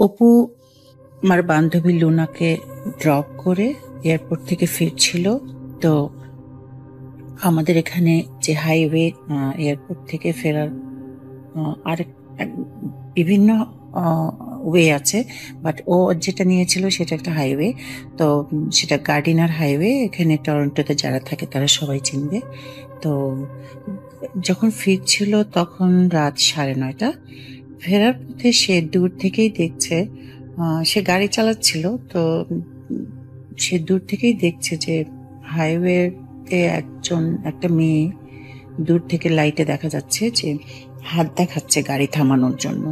অপু আমার বান্ধবী লুনাকে ড্রপ করে এয়ারপোর্ট থেকে ফিরছিল। তো আমাদের এখানে যে হাইওয়ে, এয়ারপোর্ট থেকে ফেরার আরেক বিভিন্ন ওয়ে আছে, বাট ও যেটা নিয়েছিল সেটা একটা হাইওয়ে। তো সেটা গার্ডিনার হাইওয়ে। এখানে টরন্টোতে যারা থাকে তারা সবাই চিনবে। তো যখন ফিরছিল তখন রাত 9:30। ফেরার পথে সে দূর থেকেই দেখছে, সে গাড়ি চালাচ্ছিল, তো সে দূর থেকেই দেখছে যে হাইওয়েতে একটা মেয়ে দূর থেকে লাইটে দেখা যাচ্ছে যে হাত দেখাচ্ছে গাড়ি থামানোর জন্য।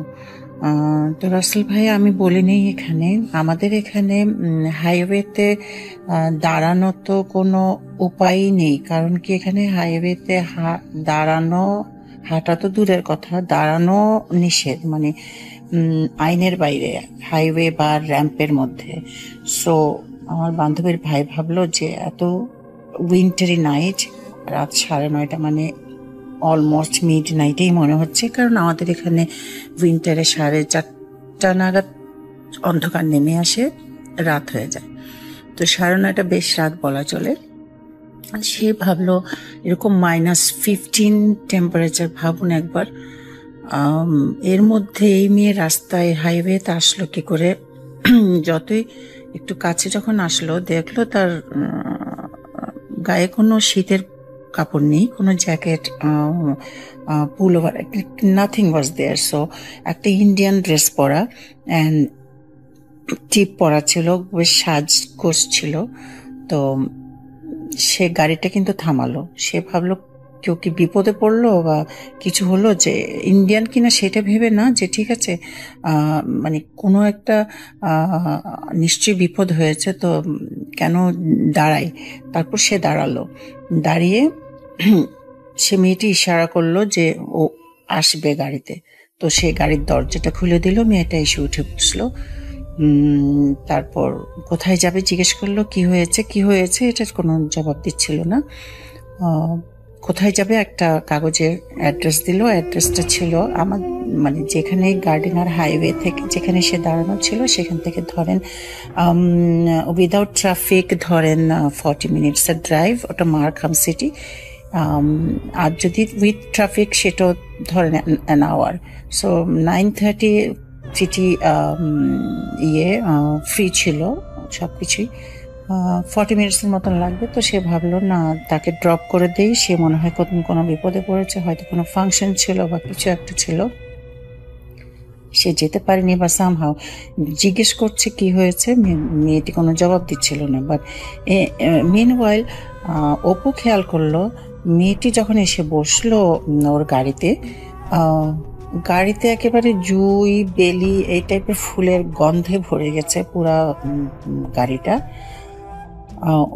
তো রাসেল ভাই, আমি বলে নেই, এখানে আমাদের এখানে হাইওয়েতে দাঁড়ানো তো কোনো উপায়ই নেই। কারণ কি, এখানে হাইওয়েতে দাঁড়ানো, হাঁটা তো দূরের কথা, দাঁড়ানো নিষেধ, মানে আইনের বাইরে হাইওয়ে বা র্যাম্পের মধ্যে। সো আমার বান্ধবীর ভাই ভাবলো যে এত উইন্টারি নাইট, রাত 9:30, মানে অলমোস্ট মিড নাইটেই মনে হচ্ছে, কারণ আমাদের এখানে উইন্টারে 4:30 নাগাদ অন্ধকার নেমে আসে, রাত হয়ে যায়। তো 9:30 বেশ রাত বলা চলে। সে ভাবলো এরকম -15 টেম্পারেচার, ভাবুন একবার। এর মধ্যে এই মেয়ে রাস্তায় হাইওয়েতে আসলো কি করে? যতই একটু কাছে যখন আসলো, দেখলো তার গায়ে কোনো শীতের কাপড় নেই, কোনো জ্যাকেট, পুল ওভার, নাথিং ওয়াজ দেয়ার। সো একটা ইন্ডিয়ান ড্রেস পরা অ্যান্ড টিপ পরা ছিল, বেশ সাজগোজ ছিল। তো সে গাড়িটা কিন্তু থামালো। সে ভাবলো কেউ কি বিপদে পড়লো বা কিছু হলো, যে ইন্ডিয়ান কিনা সেটা ভেবে না, যে ঠিক আছে, মানে কোনো একটা নিশ্চয়ই বিপদ হয়েছে, তো কেন দাঁড়াই। তারপর সে দাঁড়ালো। দাঁড়িয়ে সে মেয়েটি ইশারা করলো যে ও আসবে গাড়িতে। তো সে গাড়ির দরজাটা খুলে দিল, মেয়েটা এসে উঠে বসলো। তারপর কোথায় যাবে জিজ্ঞেস করলো, কি হয়েছে, এটার কোনো জবাব দিচ্ছিল না। কোথায় যাবে একটা কাগজের অ্যাড্রেস দিল। অ্যাড্রেসটা ছিল আমার, মানে যেখানে গার্ডিনার হাইওয়ে থেকে যেখানে সে দাঁড়ানো ছিল সেখান থেকে ধরেন উইদাউট ট্রাফিক ধরেন 40 মিনিটসের ড্রাইভ, ওটা মার্কহাম সিটি। আর যদি উইথ ট্রাফিক সেটাও ধরেন an hour. So 9:30 city free ছিল সব কিছুই। 40 মিনিটসের মতন লাগবে। তো সে ভাবলো না, তাকে ড্রপ করে দেই, সে মনে হয় কোনো বিপদে পড়েছে, হয়তো কোনো ফাংশন ছিল বা কিছু একটা ছিল, সে যেতে পারেনি বা সামহাও। জিজ্ঞেস করছে কি হয়েছে, মেয়েটি কোনো জবাব দিচ্ছিল না। বাট মিনওয়াইল অপু খেয়াল করলো, মেয়েটি যখন এসে বসলো ওর গাড়িতে একেবারে জুই, বেলি, এই টাইপের ফুলের গন্ধে ভরে গেছে পুরা গাড়িটা।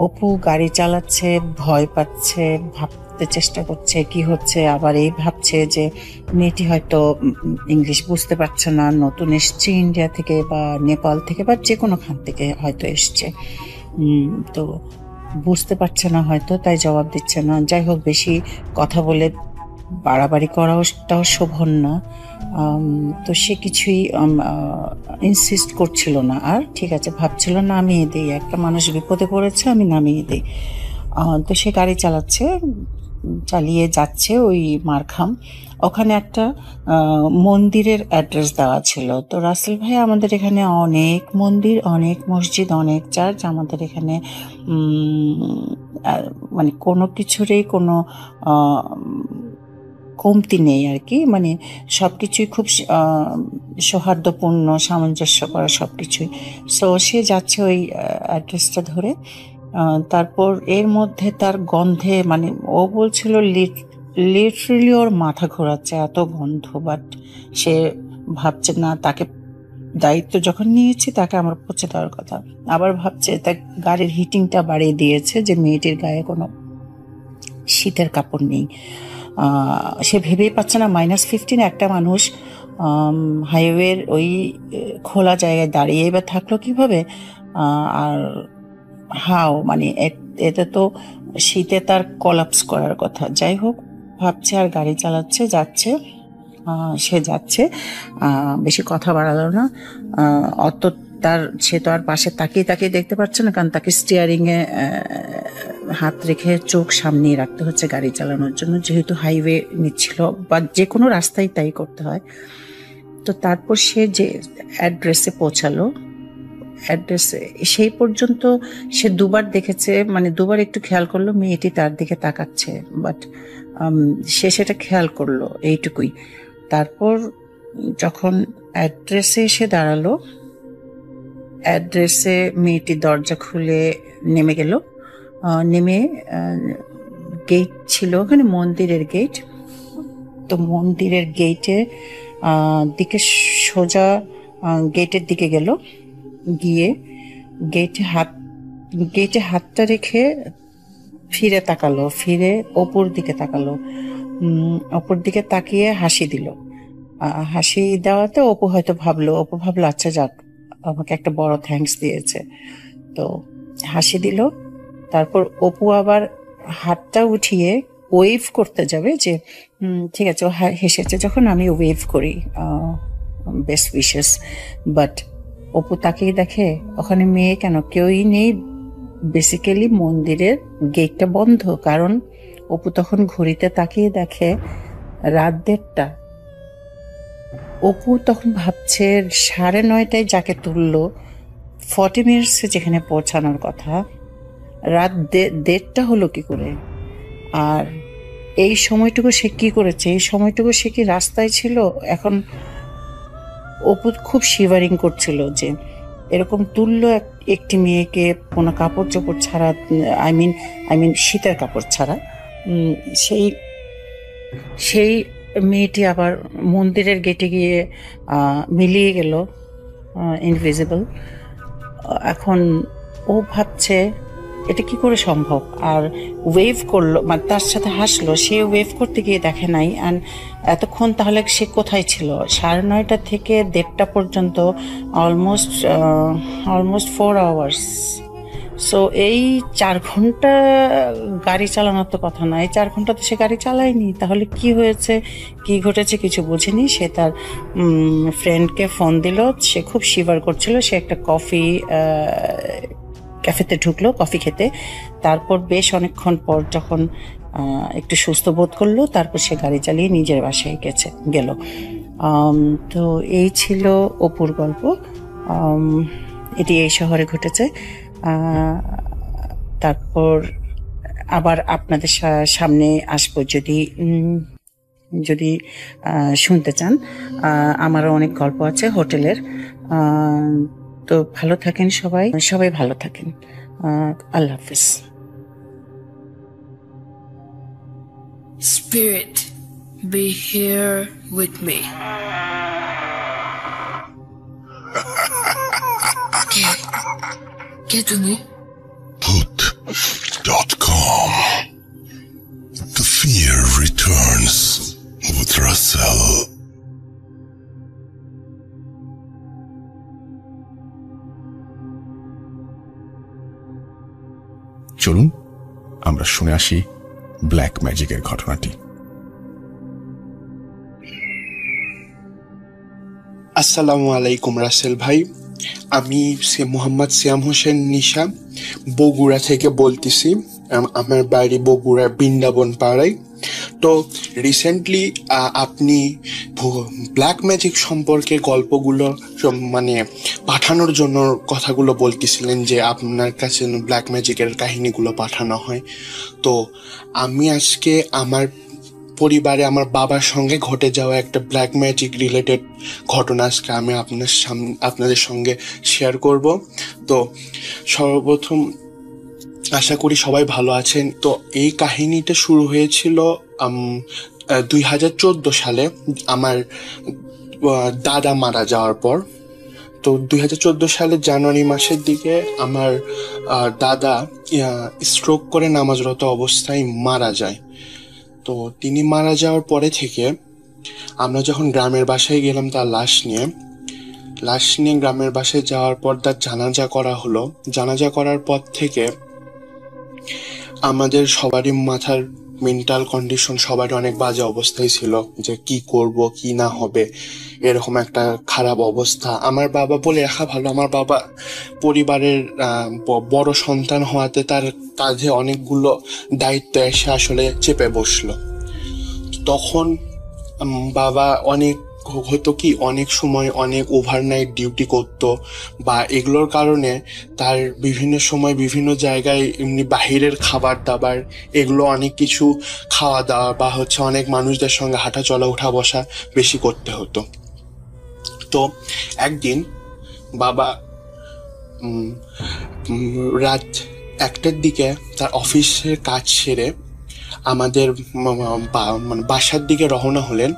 অপু গাড়ি চালাচ্ছে, ভয় পাচ্ছে, ভাবতে চেষ্টা করছে কি হচ্ছে। আবার এই ভাবছে যে মেয়েটি হয়তো ইংলিশ বুঝতে পারছে না, নতুন এসছে ইন্ডিয়া থেকে বা নেপাল থেকে বা যে কোনো খান থেকে হয়তো এসছে, তো বুঝতে পারছে না হয়তো, তাই জবাব দিচ্ছে না। যাই হোক, বেশি কথা বলে বাড়াবাড়ি করাটাও শোভন না। তো সে কিছুই ইনসিস্ট করছিল না। আর ঠিক আছে ভাবছিল, নামিয়ে দিই, একটা মানুষ বিপদে পড়েছে, আমি নামিয়ে দিই। তো সে গাড়ি চালিয়ে যাচ্ছে ওই মারখাম। ওখানে একটা মন্দিরের অ্যাড্রেস দেওয়া ছিল। তো রাসেল ভাই, আমাদের এখানে অনেক মন্দির, অনেক মসজিদ, অনেক চার্চ। আমাদের এখানে মানে কোনো কিছুরই কোনো কমতি নেই আর কি, মানে সব কিছুই খুব সৌহার্দ্যপূর্ণ, সামঞ্জস্য করা সব কিছুই। সো সে যাচ্ছে ওই অ্যাড্রেসটা ধরে। তারপর এর মধ্যে তার গন্ধে, মানে ও বলছিল লিটারেলি ওর মাথা ঘোরাচ্ছে, এত গন্ধ। বাট সে ভাবছে না, তাকে দায়িত্ব যখন নিয়েছি তাকে আমার পৌঁছে দেওয়ার কথা। আবার ভাবছে তার গাড়ির হিটিংটা বাড়িয়ে দিয়েছে, যে মেয়েটির গায়ে কোনো শীতের কাপড় নেই। সে ভেবেই পাচ্ছে না -15 একটা মানুষ হাইওয়ের ওই খোলা জায়গায় দাঁড়িয়ে বা থাকলো কিভাবে। আর মানে এটা তো শীতে তার কলাপস করার কথা। যাই হোক, ভাবছে আর গাড়ি চালাচ্ছে, যাচ্ছে। সে যাচ্ছে, বেশি কথা বাড়ালো না। অত সে তো আর পাশে তাকিয়ে তাকিয়ে দেখতে পাচ্ছে না, কারণ তাকে স্টিয়ারিং এ হাত রেখে চোখ সামনে রাখতে হচ্ছে গাড়ি চালানোর জন্য, যেহেতু হাইওয়ে নিচ্ছিল বা যে কোনো রাস্তায় তাই করতে হয়। তো তারপর সে যে অ্যাড্রেসে পৌঁছালো, অ্যাড্রেসে সেই পর্যন্ত সে দুবার দেখেছে, মানে দুবার একটু খেয়াল করলো মেয়েটি তার দিকে তাকাচ্ছে, বাট সে সেটা খেয়াল করলো এইটুকুই। তারপর যখন অ্যাড্রেসে এসে দাঁড়ালো, অ্যাড্রেসে মেয়েটি দরজা খুলে নেমে গেল। নেমে গেট ছিল ওখানে, মন্দিরের গেট। তো মন্দিরের গেটে দিকে সোজা গেটের দিকে গেল, গিয়ে গেটে হাতটা রেখে ফিরে তাকালো, ফিরে অপুর দিকে তাকালো। অপুর দিকে তাকিয়ে হাসি দিল। হাসি দেওয়াতে অপু ভাবলো আচ্ছা যাক, আমাকে একটা বড় থ্যাঙ্কস দিয়েছে, তো হাসি দিল। তারপর অপু আবার হাতটা উঠিয়ে ওয়েভ করতে যাবে, যে ঠিক আছে, ও হেসেছে যখন আমি ওয়েভ করি, বেস্ট উইশেস। বাট অপু তাকেই দেখে ওখানে মেয়ে কেন, কেউই নেই। বেসিক্যালি মন্দিরের গেটটা বন্ধ, কারণ অপু তখন ঘড়িতে তাকিয়ে দেখে রাত 1:30। অপু তখন ভাবছে 9:30টায় যাকে তুললো, 40 মিনিটসে যেখানে পৌঁছানোর কথা, রাত 1:30টা হলো কি করে? আর এই সময়টুকু সে কি করেছে? এই সময়টুকু সে কি রাস্তায় ছিল? এখন অপু খুব শিভারিং করছিল যে এরকম তুললো একটি মেয়েকে কোনো কাপড় চোপড় ছাড়া, আই মিন শীতের কাপড় ছাড়া। সেই মেয়েটি আবার মন্দিরের গেটে গিয়ে মিলিয়ে গেল, ইনভিজিবল। এখন ও ভাবছে এটা কি করে সম্ভব, আর ওয়েভ করলো, মানে তার সাথে হাসলো। সে ওয়েভ করতে গিয়ে দেখে নাই। অ্যান্ড এতক্ষণ তাহলে সে কোথায় ছিল? 9:30 থেকে 1:30 পর্যন্ত, অলমোস্ট 4 আওয়ার্স। সো এই 4 ঘন্টা গাড়ি চালানোর তো কথা নয়, এই 4 ঘন্টা তো সে গাড়ি চালায়নি। তাহলে কি হয়েছে, কি ঘটেছে কিছু বুঝেনি। সে তার ফ্রেন্ডকে ফোন দিল, সে খুব শিভার করছিল। সে একটা ক্যাফেতে ঢুকলো কফি খেতে। তারপর বেশ অনেকক্ষণ পর যখন একটু সুস্থ বোধ করলো, তারপর সে গাড়ি চালিয়ে নিজের বাসায় গেল। তো এই ছিল অপুর গল্প। এটি এই শহরে ঘটেছে। তারপর আবার আপনাদের সামনে আসবো যদি শুনতে চান। আমারও অনেক গল্প আছে হোটেলের। তো ভালো থাকেন সবাই ভালো থাকেন। আল্লাহ হাফিজ। Spirit, be here with me. কে তুমি? Bhoot.com. The fear returns with Russell. চলুন আমরা শুনে আসি ব্ল্যাক ম্যাজিকের ঘটনাটি। আসসালামু আলাইকুম রাসেল ভাই, আমি মোহাম্মদ সিয়াম হোসেন নিশা বগুড়া থেকে বলতেছি। আমার বাড়ি বগুড়ার বৃন্দাবন পাড়ায়। তো রিসেন্টলি আপনি ব্ল্যাক ম্যাজিক সম্পর্কে গল্পগুলো মানে পাঠানোর জন্য কথাগুলো বলতেছিলেন, যে আপনার কাছে ব্ল্যাক ম্যাজিকের কাহিনীগুলো পাঠানো হয়। তো আমি আজকে আমার পরিবারে আমার বাবার সঙ্গে ঘটে যাওয়া একটা ব্ল্যাক ম্যাজিক রিলেটেড ঘটনা আজকে আমি আপনাদের সঙ্গে শেয়ার করব। তো সর্বপ্রথম আশা করি সবাই ভালো আছেন। তো এই কাহিনীটা শুরু হয়েছিল 2014 সালে আমার দাদা মারা যাওয়ার পর। তো 2014 সালের জানুয়ারি মাসের দিকে আমার দাদা স্ট্রোক করে নামাজরত অবস্থায় মারা যায়। তো তিনি মারা যাওয়ার পরে থেকে আমরা যখন গ্রামের বাসায় গেলাম তার লাশ নিয়ে গ্রামের বাসায় যাওয়ার পর তার জানাজা করা হলো। জানাজা করার পর থেকে আমাদের সবারই মাথার মেন্টাল কন্ডিশন সবার অনেক বাজে অবস্থায় ছিল, যে কি করব কি না হবে এরকম একটা খারাপ অবস্থা। আমার বাবা বলে রাখা ভালো, আমার বাবা পরিবারের বড় সন্তান হওয়াতে তার কাঁধে অনেকগুলো দায়িত্ব এসে আসলে চেপে বসলো। তখন বাবা হতো কি অনেক সময় অনেক ওভারনাইট ডিউটি করতো, বা এগুলোর কারণে তার বিভিন্ন সময় বিভিন্ন জায়গায় এমনি বাহিরের খাবার দাবার এগুলো অনেক কিছু খাওয়া দাওয়া বা অনেক মানুষদের সঙ্গে হাঁটা চলা উঠা বসা বেশি করতে হতো। তো একদিন বাবা রাত 1টার দিকে তার অফিসের কাজ সেরে আমাদের মানে বাসার দিকে রওনা হলেন।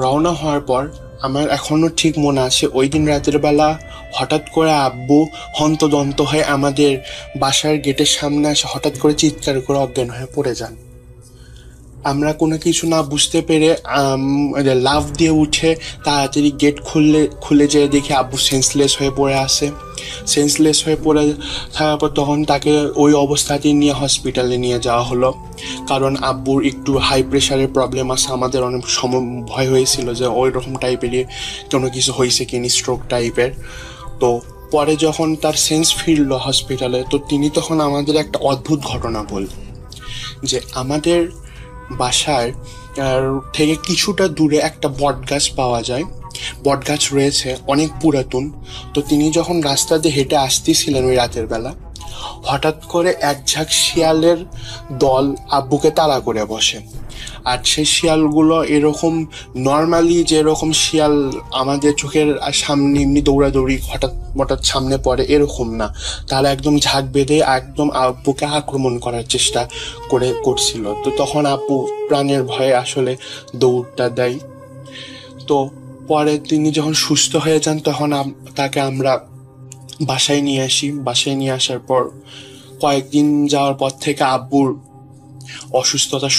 রওনা হওয়ার পর আমার এখনো ঠিক মনে আছে, ওই দিন রাতের বেলা হঠাৎ করে আব্বু হন্তদন্ত হয়ে আমাদের বাসার গেটের সামনে এসে হঠাৎ করে চিৎকার করে অজ্ঞান হয়ে পড়ে যান। আমরা কোনো কিছু না বুঝতে পেরে লাফ দিয়ে উঠে তাড়াতাড়ি গেট খুলে যেয়ে দেখি আব্বু সেন্সলেস হয়ে পড়ে আসে। সেন্সলেস হয়ে পড়ে থাকার পর তখন তাকে ওই অবস্থাতেই নিয়ে হসপিটালে নিয়ে যাওয়া হলো, কারণ আব্বুর একটু হাই প্রেশারের প্রবলেম আছে। আমাদের অনেক ভয় হয়েছিল যে ওই রকম টাইপেরই কোনো কিছু হয়েছে কিনি, স্ট্রোক টাইপের। তো পরে যখন তার সেন্স ফিরল হসপিটালে, তো তিনি তখন আমাদের একটা অদ্ভুত ঘটনা বললেন যে আমাদের বাসার থেকে কিছুটা দূরে একটা বট গাছ পাওয়া যায়, বট গাছ রয়েছে অনেক পুরাতন। তো তিনি যখন রাস্তা দিয়ে হেঁটে আসতেছিলেন ওই রাতের বেলা, হঠাৎ করে এক ঝাঁক শিয়ালের দল আব্বুকে তাড়া করে বসে। আর সেই শিয়ালগুলো এরকম নর্মালি যেরকম শিয়াল আমাদের চোখের সামনে এমনি দৌড়াদৌড়ি হঠাৎ সামনে পড়ে এরকম না, তারা একদম ঝাঁক বেঁধে একদম আব্বুকে আক্রমণ করার চেষ্টা করছিল। তো তখন আব্বু প্রাণের ভয়ে আসলে দৌড়টা দেয়। তো পরে তিনি যখন সুস্থ হয়ে যান তখন তাকে আমরা বাসায় নিয়ে আসি। বাসায় নিয়ে আসার পর কয়েকদিন যাওয়ার পর থেকে আব্বুর অসুস্থতা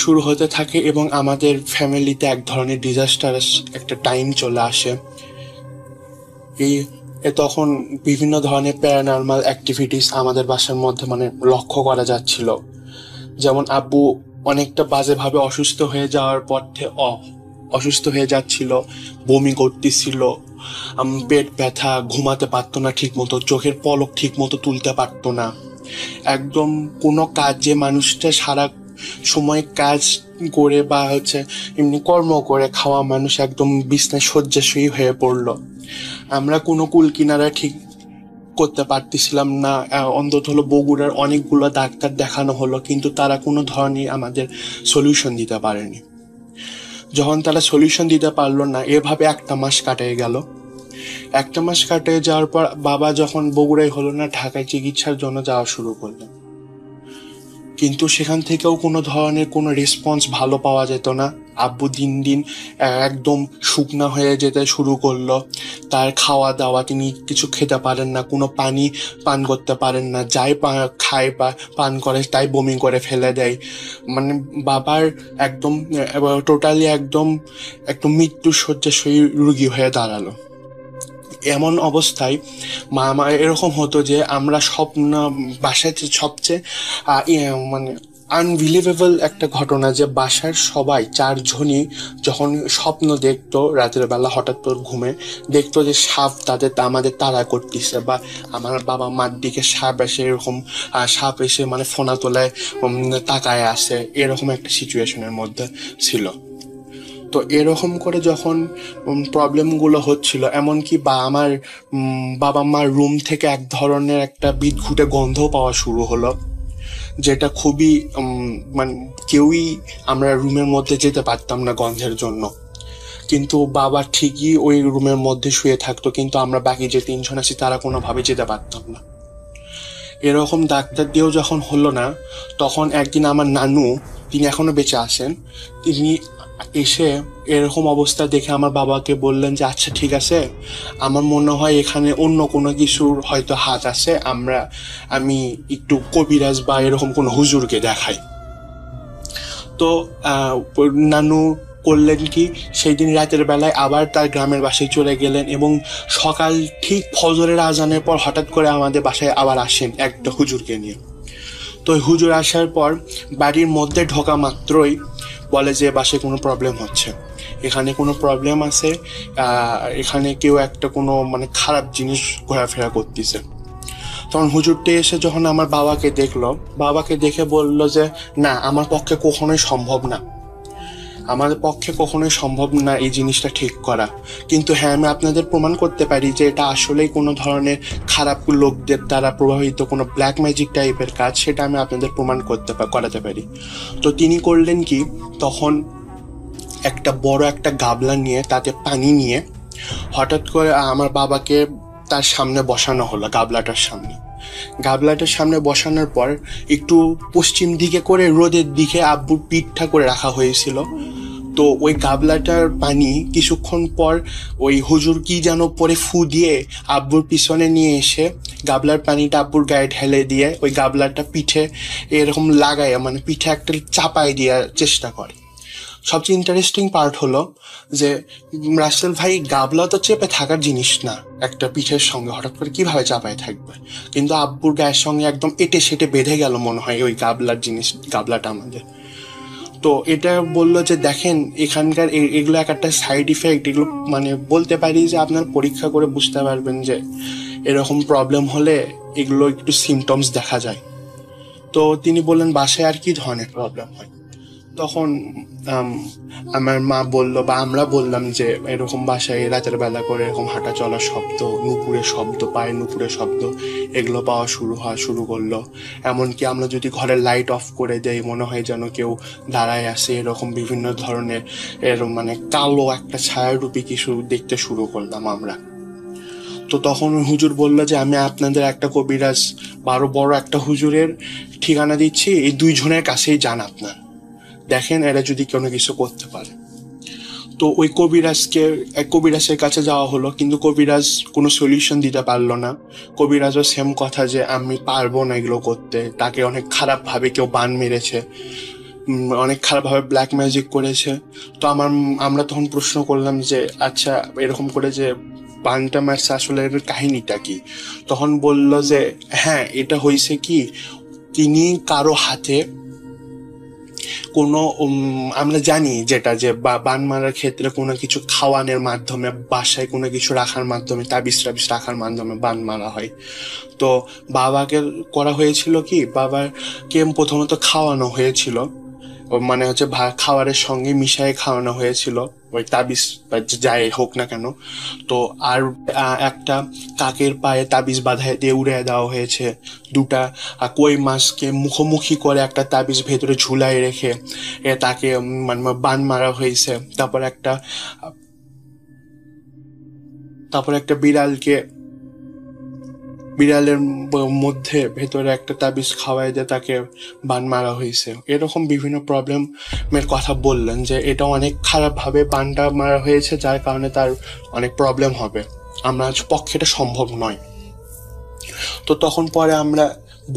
শুরু হতে থাকে এবং আমাদের ফ্যামিলিতে এক ধরনের ডিজাস্টারাস একটা টাইম চলে আসে। তখন বিভিন্ন ধরনের প্যারানর্মাল অ্যাক্টিভিটিস আমাদের বাসার মধ্যে লক্ষ্য করা যাচ্ছিল। যেমন আব্বু অনেকটা বাজেভাবে অসুস্থ হয়ে যাচ্ছিল, বমি করতেছিল, পেট ব্যথা, ঘুমাতে পারতো না ঠিক মতো, চোখের পলক ঠিক মতো তুলতে পারতো না। একদম কোনো কাজ, যে মানুষটা সারা সময় কাজ করে বা এমনি কর্ম করে খাওয়া মানুষ একদম বিছনায় শয্যাশয়ী হয়ে পড়লো। আমরা কোনো কুল কিনারা ঠিক করতে পারতেছিলাম না। অন্তত বগুড়ার অনেকগুলো ডাক্তার দেখানো হলো, কিন্তু তারা কোনো ধরনের আমাদের সলিউশন দিতে পারেনি। যখন তারা সলিউশন দিতে পারলো না, এভাবে 1 মাস কাটিয়ে গেল। 1 মাস কাটিয়ে যাওয়ার পর বাবা যখন বগুড়ায় হলো না, ঢাকায় চিকিৎসার জন্য যাওয়া শুরু করলেন, কিন্তু সেখান থেকেও কোনো ধরনের কোনো রেসপন্স ভালো পাওয়া যেত না। আব্বু দিন দিন একদম শুকনা হয়ে যেতে শুরু করলো। তার খাওয়া দাওয়া, তিনি কিছু খেতে পারেন না, কোনো পানি পান করতে পারেন না, যাই খায় বা পান করে তাই বমি করে ফেলে দেয়। বাবার একদম টোটালি একদম মৃত্যু শয্যাশয়ী রোগী হয়ে দাঁড়ালো। এমন অবস্থায় মা এরকম হতো যে আমরা বাসায় সবচেয়ে আনবিলিভেবল একটা ঘটনা, যে বাসার সবাই 4 জনই যখন স্বপ্ন দেখতো রাতের বেলা, হঠাৎ করে ঘুমে দেখতো যে সাপ আমাদের তাড়া করতেছে, বা আমার বাবা মার দিকে সাপ এসে ফোনা তোলায় তাকায় আসে, এরকম একটা সিচুয়েশনের মধ্যে ছিল। তো এরকম করে যখন প্রবলেমগুলো হচ্ছিল, এমনকি আমার বাবা মার রুম থেকে এক ধরনের একটা বিদঘুটে গন্ধ পাওয়া শুরু হলো, যেটা খুবই কেউই আমরা রুমের মধ্যে যেতে পারতাম না গন্ধের জন্য। কিন্তু বাবা ঠিকই ওই রুমের মধ্যে শুয়ে থাকতো, কিন্তু আমরা বাকি যে 3 জন আছি তারা কোনোভাবে যেতে পারতাম না। এরকম ডাক্তার দিয়েও যখন হলো না, তখন একদিন আমার নানু, তিনি এখনো বেঁচে আছেন, তিনি এসে এরকম অবস্থা দেখে আমার বাবাকে বললেন যে আচ্ছা ঠিক আছে, আমার মনে হয় এখানে অন্য কোনো কিছুর হয়তো হাত আছে, আমি একটু কবিরাজ বা এরকম কোনো হুজুরকে দেখাই। তো নানু করলেন কি, সেই দিন রাতের বেলায় আবার তার গ্রামের বাসায় চলে গেলেন এবং সকাল ঠিক ফজরের আজানের পর হঠাৎ করে আমাদের বাসায় আবার আসেন একটা হুজুরকে নিয়ে। তো ওই হুজুর আসার পর বাড়ির মধ্যে ঢোকা মাত্রই বলে যে বাসায় কোনো প্রবলেম হচ্ছে, এখানে কোনো প্রবলেম আছে, এখানে কেউ একটা কোনো মানে খারাপ জিনিস ঘোরাফেরা করতেছে। তখন হুজুরটি এসে যখন আমার বাবাকে দেখলো, বাবাকে দেখে বলল যে না, আমার পক্ষে কখনোই সম্ভব না, আমাদের পক্ষে কখনোই সম্ভব না এই জিনিসটা ঠিক করা, কিন্তু হ্যাঁ আমি আপনাদের প্রমাণ করতে পারি যে এটা আসলেই কোনো ধরনের খারাপ লোকদের দ্বারা প্রভাবিত কোনো ব্ল্যাক ম্যাজিক টাইপের কাজ, সেটা আমি আপনাদের প্রমাণ করাতে পারি। তো তিনি করলেন কি, তখন একটা বড় একটা গাবলা নিয়ে তাতে পানি নিয়ে হঠাৎ করে আমার বাবাকে তার সামনে বসানো হলো। গাবলাটার সামনে বসানোর পর একটু পশ্চিম দিকে করে রোদের দিকে আব্বুর পিঠটা করে রাখা হয়েছিল। তো ওই গাবলাটার পানি কিছুক্ষণ পর ওই হুজুর কি যেন পরে ফু দিয়ে আব্বুর পিছনে নিয়ে এসে গাবলার পানিটা আব্বুর গায়ে ঢেলে দিয়ে ওই গাবলাটা পিঠে এরকম লাগায়, মানে পিঠে একটা চাপায় দেওয়ার চেষ্টা করে। সবচেয়ে ইন্টারেস্টিং পার্ট হলো যে রাসেল ভাই, গাবলা তো চেপে থাকার জিনিস না, একটা পিঠের সঙ্গে হঠাৎ করে কিভাবে চাপায় থাকবে, কিন্তু আব্বুর গায়ের সঙ্গে একদম এটে সেটে বেঁধে গেল মনে হয় ওই গাবলাটা আমাদের। তো এটা বললো যে দেখেন এখানকার এগুলো একটা সাইড ইফেক্ট, এগুলো মানে বলতে পারি যে আপনার পরীক্ষা করে বুঝতে পারবেন যে এরকম প্রবলেম হলে এগুলো একটু সিমটমস দেখা যায়। তো তিনি বললেন বাসায় আর কি ধরনের প্রবলেম হয়। তখন আমার মা বলল বা আমরা বললাম যে এরকম বাসায় রাতের বেলা করে এরকম হাঁটা চলার শব্দ, পায়ের নুপুরের শব্দ এগুলো পাওয়া শুরু করলো। এমনকি আমরা যদি ঘরের লাইট অফ করে দেই মনে হয় যেন কেউ দাঁড়ায় আসে, এরকম বিভিন্ন ধরনের মানে কালো একটা ছায়ারূপী কিছু দেখতে শুরু করলাম আমরা। তো তখন হুজুর বলল যে আমি আপনাদের একটা কবিরাজ বড় একটা হুজুরের ঠিকানা দিচ্ছি, এই 2 জনের কাছেই যান, আপনার দেখেন এরা যদি কোনো কিছু করতে পারে। তো ওই কবিরাজের কাছে যাওয়া হলো, কিন্তু কবিরাজ কোনো সলিউশন দিতে পারলো না। কবিরাজও সেম কথা যে আমি পারবো না এগুলো করতে, তাকে অনেক খারাপভাবে কেউ বান মেরেছে, অনেক খারাপভাবে ব্ল্যাক ম্যাজিক করেছে। তো আমরা তখন প্রশ্ন করলাম যে আচ্ছা এরকম করে যে বানটা মারছে আসলে এর কাহিনীটা কি? তখন বলল যে হ্যাঁ, এটা হয়েছে কি, তিনি কারো হাতে কোনো আমরা জানি যেটা যে বান মারার ক্ষেত্রে কোনো কিছু খাওয়ানোর মাধ্যমে, বাসায় কোনো কিছু রাখার মাধ্যমে, তাবিজ রাখার মাধ্যমে বান মারা হয়। তো বাবাকে করা হয়েছিল কি, বাবাকে প্রথমত খাওয়ানো হয়েছিল, মানে হচ্ছে খাবারের সঙ্গে মিশিয়ে খাওয়ানো হয়েছিল ওই তাবিজ যাই হোক না কেন। তো আর একটা কাকের পায়ে তাবিজ বাঁধায় দিয়ে উড়ে দেওয়া হয়েছে। 2টা কই মাছকে মুখোমুখি করে একটা তাবিজ ভেতরে ঝুলাই রেখে তাকে মানে বান মারা হয়েছে। তারপর একটা বিড়ালের মধ্যে ভেতরে একটা তাবিজ খাওয়াই দিয়ে তাকে বান মারা হয়েছে। এরকম বিভিন্ন প্রবলেমের কথা বললেন যে এটা অনেক খারাপভাবে বানটা মারা হয়েছে, যার কারণে তার অনেক প্রবলেম হবে, আমরা পক্ষে এটা সম্ভব নয়। তো তখন পরে আমরা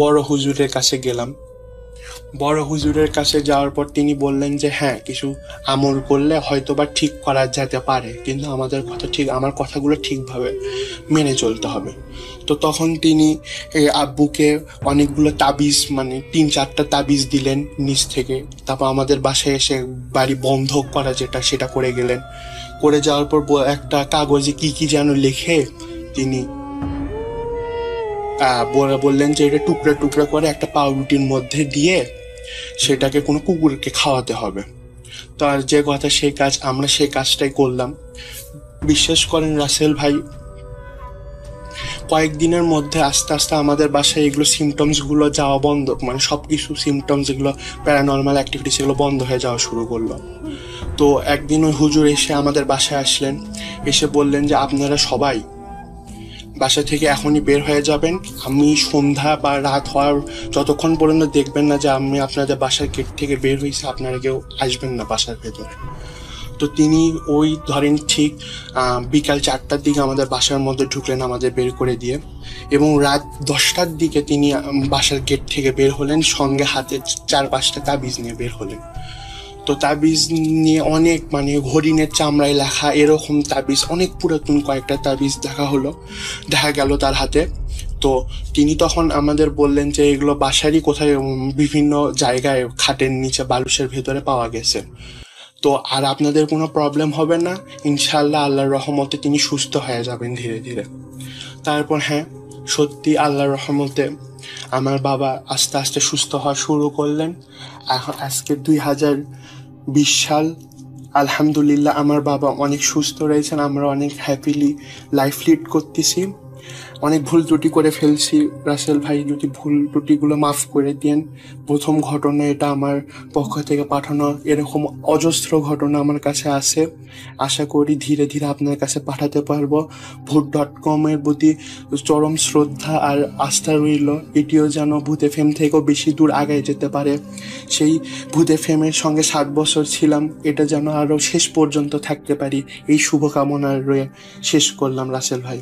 বড় হুজুরের কাছে গেলাম। বড় হুজুরের কাছে যাওয়ার পর তিনি বললেন যে হ্যাঁ, কিছু আমল করলে হয়তো বা ঠিক করা যেতে পারে, কিন্তু আমার কথাগুলো ঠিকভাবে মেনে চলতে হবে। তো তখন তিনি আব্বুকে অনেকগুলো তাবিজ, মানে 3-4টা তাবিজ দিলেন নিচ থেকে। তারপর আমাদের বাসায় এসে বাড়ি বন্ধ করা সেটা করে গেলেন। করে যাওয়ার পর একটা কাগজে কি যেন লিখে তিনি বললেন যে এটা টুকরা টুকরা করে একটা পাউরুটির মধ্যে দিয়ে সেটাকে কোনো কুকুরকে খাওয়াতে হবে। তো আর যে কথা সেই কাজ, আমরা সেই কাজটাই করলাম। বিশ্বাস করেন রাসেল ভাই, কয়েকদিনের মধ্যে আস্তে আস্তে আমাদের বাসায় এগুলো সিমটমসগুলো যাওয়া বন্ধ, মানে সবকিছু সিমটমস যেগুলো প্যারানর্মাল অ্যাক্টিভিটি সেগুলো বন্ধ হয়ে যাওয়া শুরু করলো। তো একদিন ওই হুজুর এসে আমাদের বাসায় আসলেন, এসে বললেন যে আপনারা সবাই বাসা থেকে এখনই বের হয়ে যাবেন, আমি সন্ধ্যা বা রাত হওয়ার যতক্ষণ পর্যন্ত দেখবেন না যে আমি আপনাদের বাসার গেট থেকে বের হয়েছি আপনারা কেউ আসবেন না বাসার ভেতরে। তো তিনি ওই ধরেন ঠিক বিকাল 4টার দিকে আমাদের বাসার মধ্যে ঢুকলেন আমাদের বের করে দিয়ে, এবং রাত 10টার দিকে তিনি বাসার গেট থেকে বের হলেন, সঙ্গে হাতে 4-5টা তাবিজ নিয়ে বের হলেন। তো তাবিজ নিয়ে অনেক, মানে হরিণের চামড়ায় লেখা এরকম তাবিজ, অনেক পুরাতন কয়েকটা তাবিজ দেখা গেল তার হাতে। তো তিনি তখন আমাদের বললেন যে এগুলো বাসারই কোথায় বিভিন্ন জায়গায় খাটের নিচে বালুশের ভেতরে পাওয়া গেছে, তো আর আপনাদের কোনো প্রবলেম হবে না, ইনশাল্লাহ আল্লাহর রহমতে তিনি সুস্থ হয়ে যাবেন ধীরে ধীরে। তারপর হ্যাঁ, সত্যি আল্লাহর রহমতে আমার বাবা আস্তে আস্তে সুস্থ হওয়া শুরু করলেন। এখন আজকে 2020 সাল, আলহামদুলিল্লাহ আমার বাবা অনেক সুস্থ রয়েছেন, আমরা অনেক হ্যাপিলি লাইফ লিড করতেছি। অনেক ভুল ত্রুটি করে ফেলছি, রাসেল ভাই যদি ভুল ত্রুটিগুলো মাফ করে দেন। প্রথম ঘটনা এটা আমার পক্ষ থেকে পাঠানো, এরকম অজস্র ঘটনা আমার কাছে আছে, আশা করি ধীরে ধীরে আপনার কাছে পাঠাতে পারবো। ভূত.com এর প্রতি চরম শ্রদ্ধা আর আস্থা রইল, এটিও যেন ভূত এফএম থেকেও বেশি দূর আগায় যেতে পারে। সেই ভূত এফএমের সঙ্গে 7 বছর ছিলাম, এটা যেন আরও শেষ পর্যন্ত থাকতে পারি, এই শুভকামনার রয়ে শেষ করলাম রাসেল ভাই।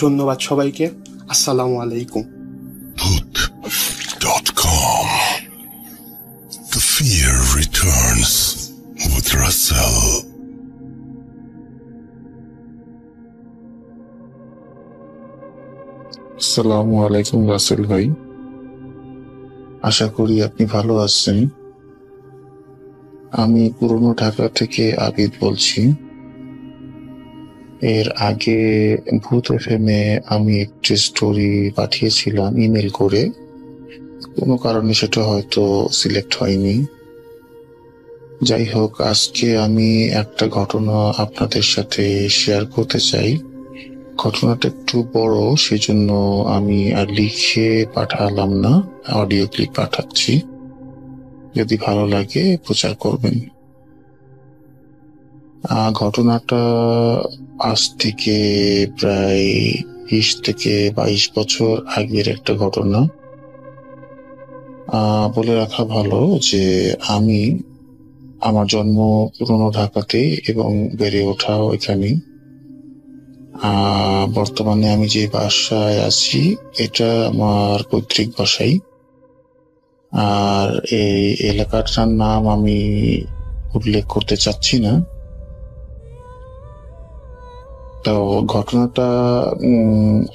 ধন্যবাদ সবাইকে, আসসালামু আলাইকুম। Bhoot.com. The fear returns with Russell. আসসালামু আলাইকুম রাসেল ভাই, আশা করি আপনি ভালো আছেন। আমি পুরনো ঢাকা থেকে আবিদ বলছি। এর আগে ভূত এফএমে আমি একটি স্টোরি পাঠিয়েছিলাম ইমেল করে, কোনো কারণে সেটা হয়তো সিলেক্ট হয়নি। যাই হোক, আজকে আমি একটা ঘটনা আপনাদের সাথে শেয়ার করতে চাই। ঘটনাটা একটু বড়, সেজন্য আমি আর লিখে পাঠালাম না, অডিও ক্লিপ পাঠাচ্ছি, যদি ভালো লাগে প্রচার করবেন। ঘটনাটা আজ থেকে প্রায় 20 থেকে 22 বছর আগের একটা ঘটনা। বলে রাখা ভালো যে আমি, আমার জন্ম পুরনো ঢাকাতে এবং বেড়ে ওঠাও এখানে। বর্তমানে আমি যে বাসায় আছি এটা আমার পৈতৃক বাসাই, আর এই এলাকাটার নাম আমি উল্লেখ করতে চাচ্ছি না। তো ঘটনাটা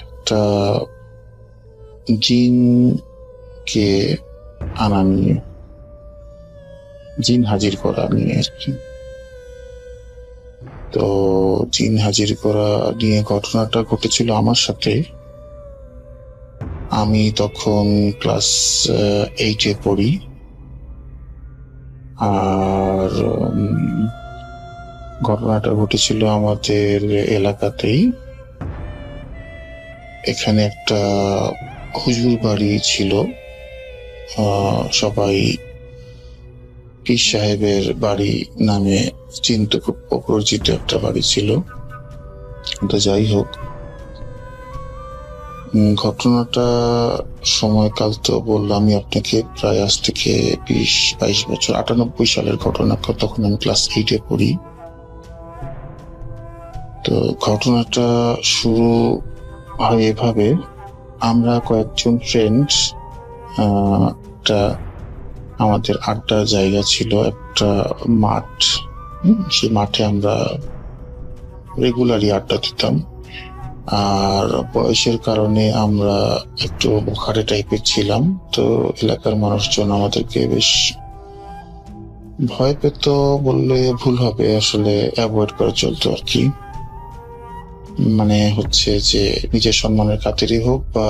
একটা জিনকে আনা নিয়ে, জিন হাজির করা নিয়ে আর কি। তো জিন হাজির করা নিয়ে ঘটনাটা ঘটেছিল আমার সাথে। আমি তখন ক্লাস 8-এ পড়ি, আর ঘটনাটা ঘটেছিল আমাদের এলাকাতেই। এখানে একটা হুজুর বাড়ি ছিল, সবাই পীর সাহেবের বাড়ি নামে চিন্তা, খুব অপরিচিত একটা বাড়ি ছিল। তো যাই হোক, ঘটনাটা সময়কাল তো বললামই আপনাকে, প্রায় আজ থেকে 20-22 বছর, 98 সালের ঘটনা। তখন আমি ক্লাস 8-এ পড়ি। তো ঘটনাটা শুরু হয় এভাবে। আমরা কয়েকজন ফ্রেন্ডস, একটা আমাদের আড্ডার জায়গা ছিল, একটা মাঠ, সেই মাঠে আমরা রেগুলারই আড্ডা দিতাম। আর বয়সের কারণে আমরা একটু বোখারে টাইপের ছিলাম, তো এলাকার মানুষজন আমাদেরকে বেশ ভয় পেত বললে ভুল হবে, আসলে অ্যাভয়েড করে চলতো আর কি। মানে হচ্ছে যে নিজের সম্মানের খাতিরই হোক বা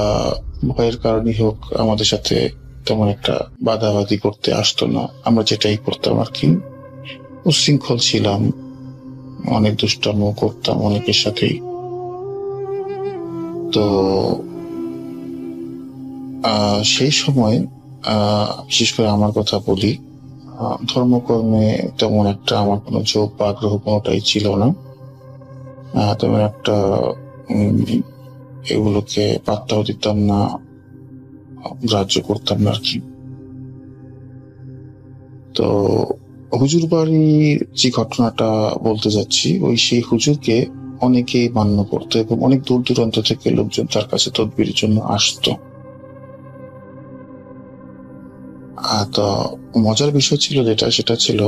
ভয়ের কারণেই হোক, আমাদের সাথে তেমন একটা বাদাবাদি করতে আসতো না। আমরা যেটাই করতাম আর কি, উচ্ছৃঙ্খল ছিলাম, অনেক দুষ্টামো করতাম অনেকের সাথেই। তো সেই সময় বিশেষ করে আমার কথা বলি, ধর্মকর্মে তেমন একটা আমার কোনো ঝোঁক বা আগ্রহ কোনোটাই ছিল না। তেমন একটা এগুলোকে পাত্তাও দিতাম না, গ্রাহ্য করতাম না আর কি। তো হুজুর বাড়ির যে ঘটনাটা বলতে যাচ্ছি, ওই সেই হুজুরকে অনেকেই মান্য করতো এবং অনেক দূর দূরান্ত থেকে লোকজন তার কাছে তদবিরের জন্য আসতো। তো মজার বিষয় ছিল যেটা, সেটা ছিল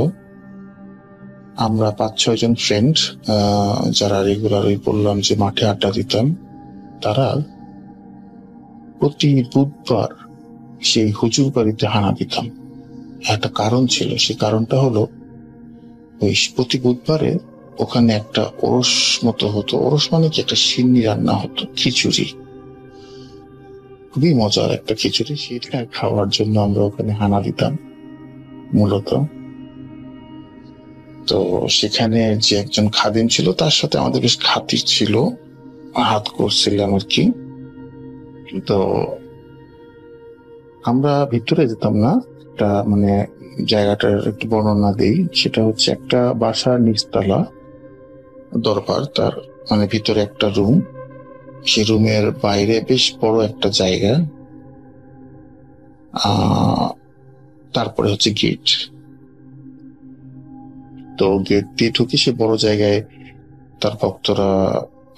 আমরা 5-6 জন ফ্রেন্ড যারা রেগুলার, ওই বললাম যে মাঠে আড্ডা দিতাম, তারা প্রতি বুধবার সেই হুজুর বাড়িতে হানা দিতাম। একটা কারণ ছিল, সেই কারণটা হলো ওই প্রতি বুধবারে ওখানে একটা ওরস মতো হতো। ওরস মানে কি, একটা সিন্নি রান্না হতো, খিচুড়ি, খুবই মজার একটা খিচুড়ি। সেটা খাওয়ার জন্য আমরা ওখানে হানা দিতাম মূলত। তো সেখানে যে একজন খাদিম ছিল তার সাথে আমাদের বেশ খাতির ছিল, হাত করছিলাম আর কি। তো আমরা ভিতরে যেতাম না, একটা মানে জায়গাটার একটু বর্ণনা দিই। সেটা হচ্ছে একটা বাসার নিচতলা দরবার, তার মানে ভিতরে একটা রুম, সেই রুমের বাইরে বেশ বড় একটা জায়গা, তারপরে হচ্ছে গেট। তো গেট দিয়ে ঢুকে সে বড় জায়গায় তার ভক্তরা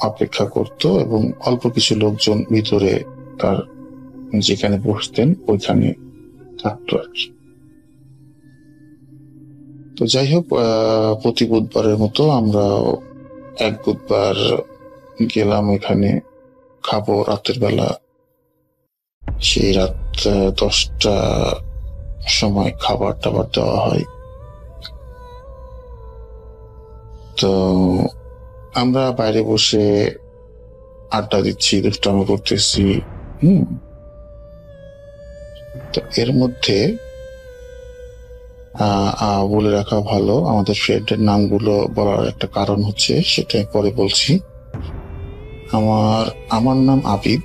অপেক্ষা করত এবং অল্প কিছু লোকজন ভিতরে তার যেখানে বসতেন ওইখানে থাকতো আর কি। তো যাই হোক, প্রতি বুধবারের মতো আমরা এক বুধবার গেলাম এখানে, খাবো রাতের বেলা। সেই রাত 10টা সময় খাবার টাবার দেওয়া হয়। তো আমরা বাইরে বসে আড্ডা দিচ্ছি, দুষ্টামি করতেছি। তো এর মধ্যে বলে রাখা ভালো, আমাদের ফ্রেন্ডের নামগুলো বলার একটা কারণ হচ্ছে, সেটা পরে বলছি। আমার নাম আবিদ,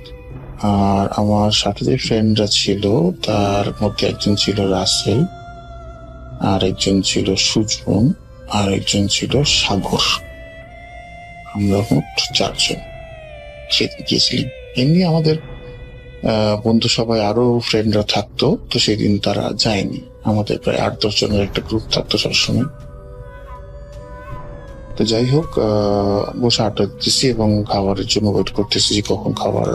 আর আমার সাথে যে ফ্রেন্ডরা ছিল তার মধ্যে একজন ছিল রাসেল, আর একজন ছিল সুজন, আর একজন ছিল সাগর। আমরা মোট 4 জন সেদিন গিয়েছিলাম। এমনি আমাদের বন্ধু সবাই আরো ফ্রেন্ডরা থাকতো, তো সেদিন তারা যায়নি। আমাদের প্রায় 8-10 জনের একটা গ্রুপ থাকতো সবসময়। তো যাই হোক, বসে আড্ডা দিতেছি এবং খাবারের জন্য ওয়েট করতেছি যে কখন খাবার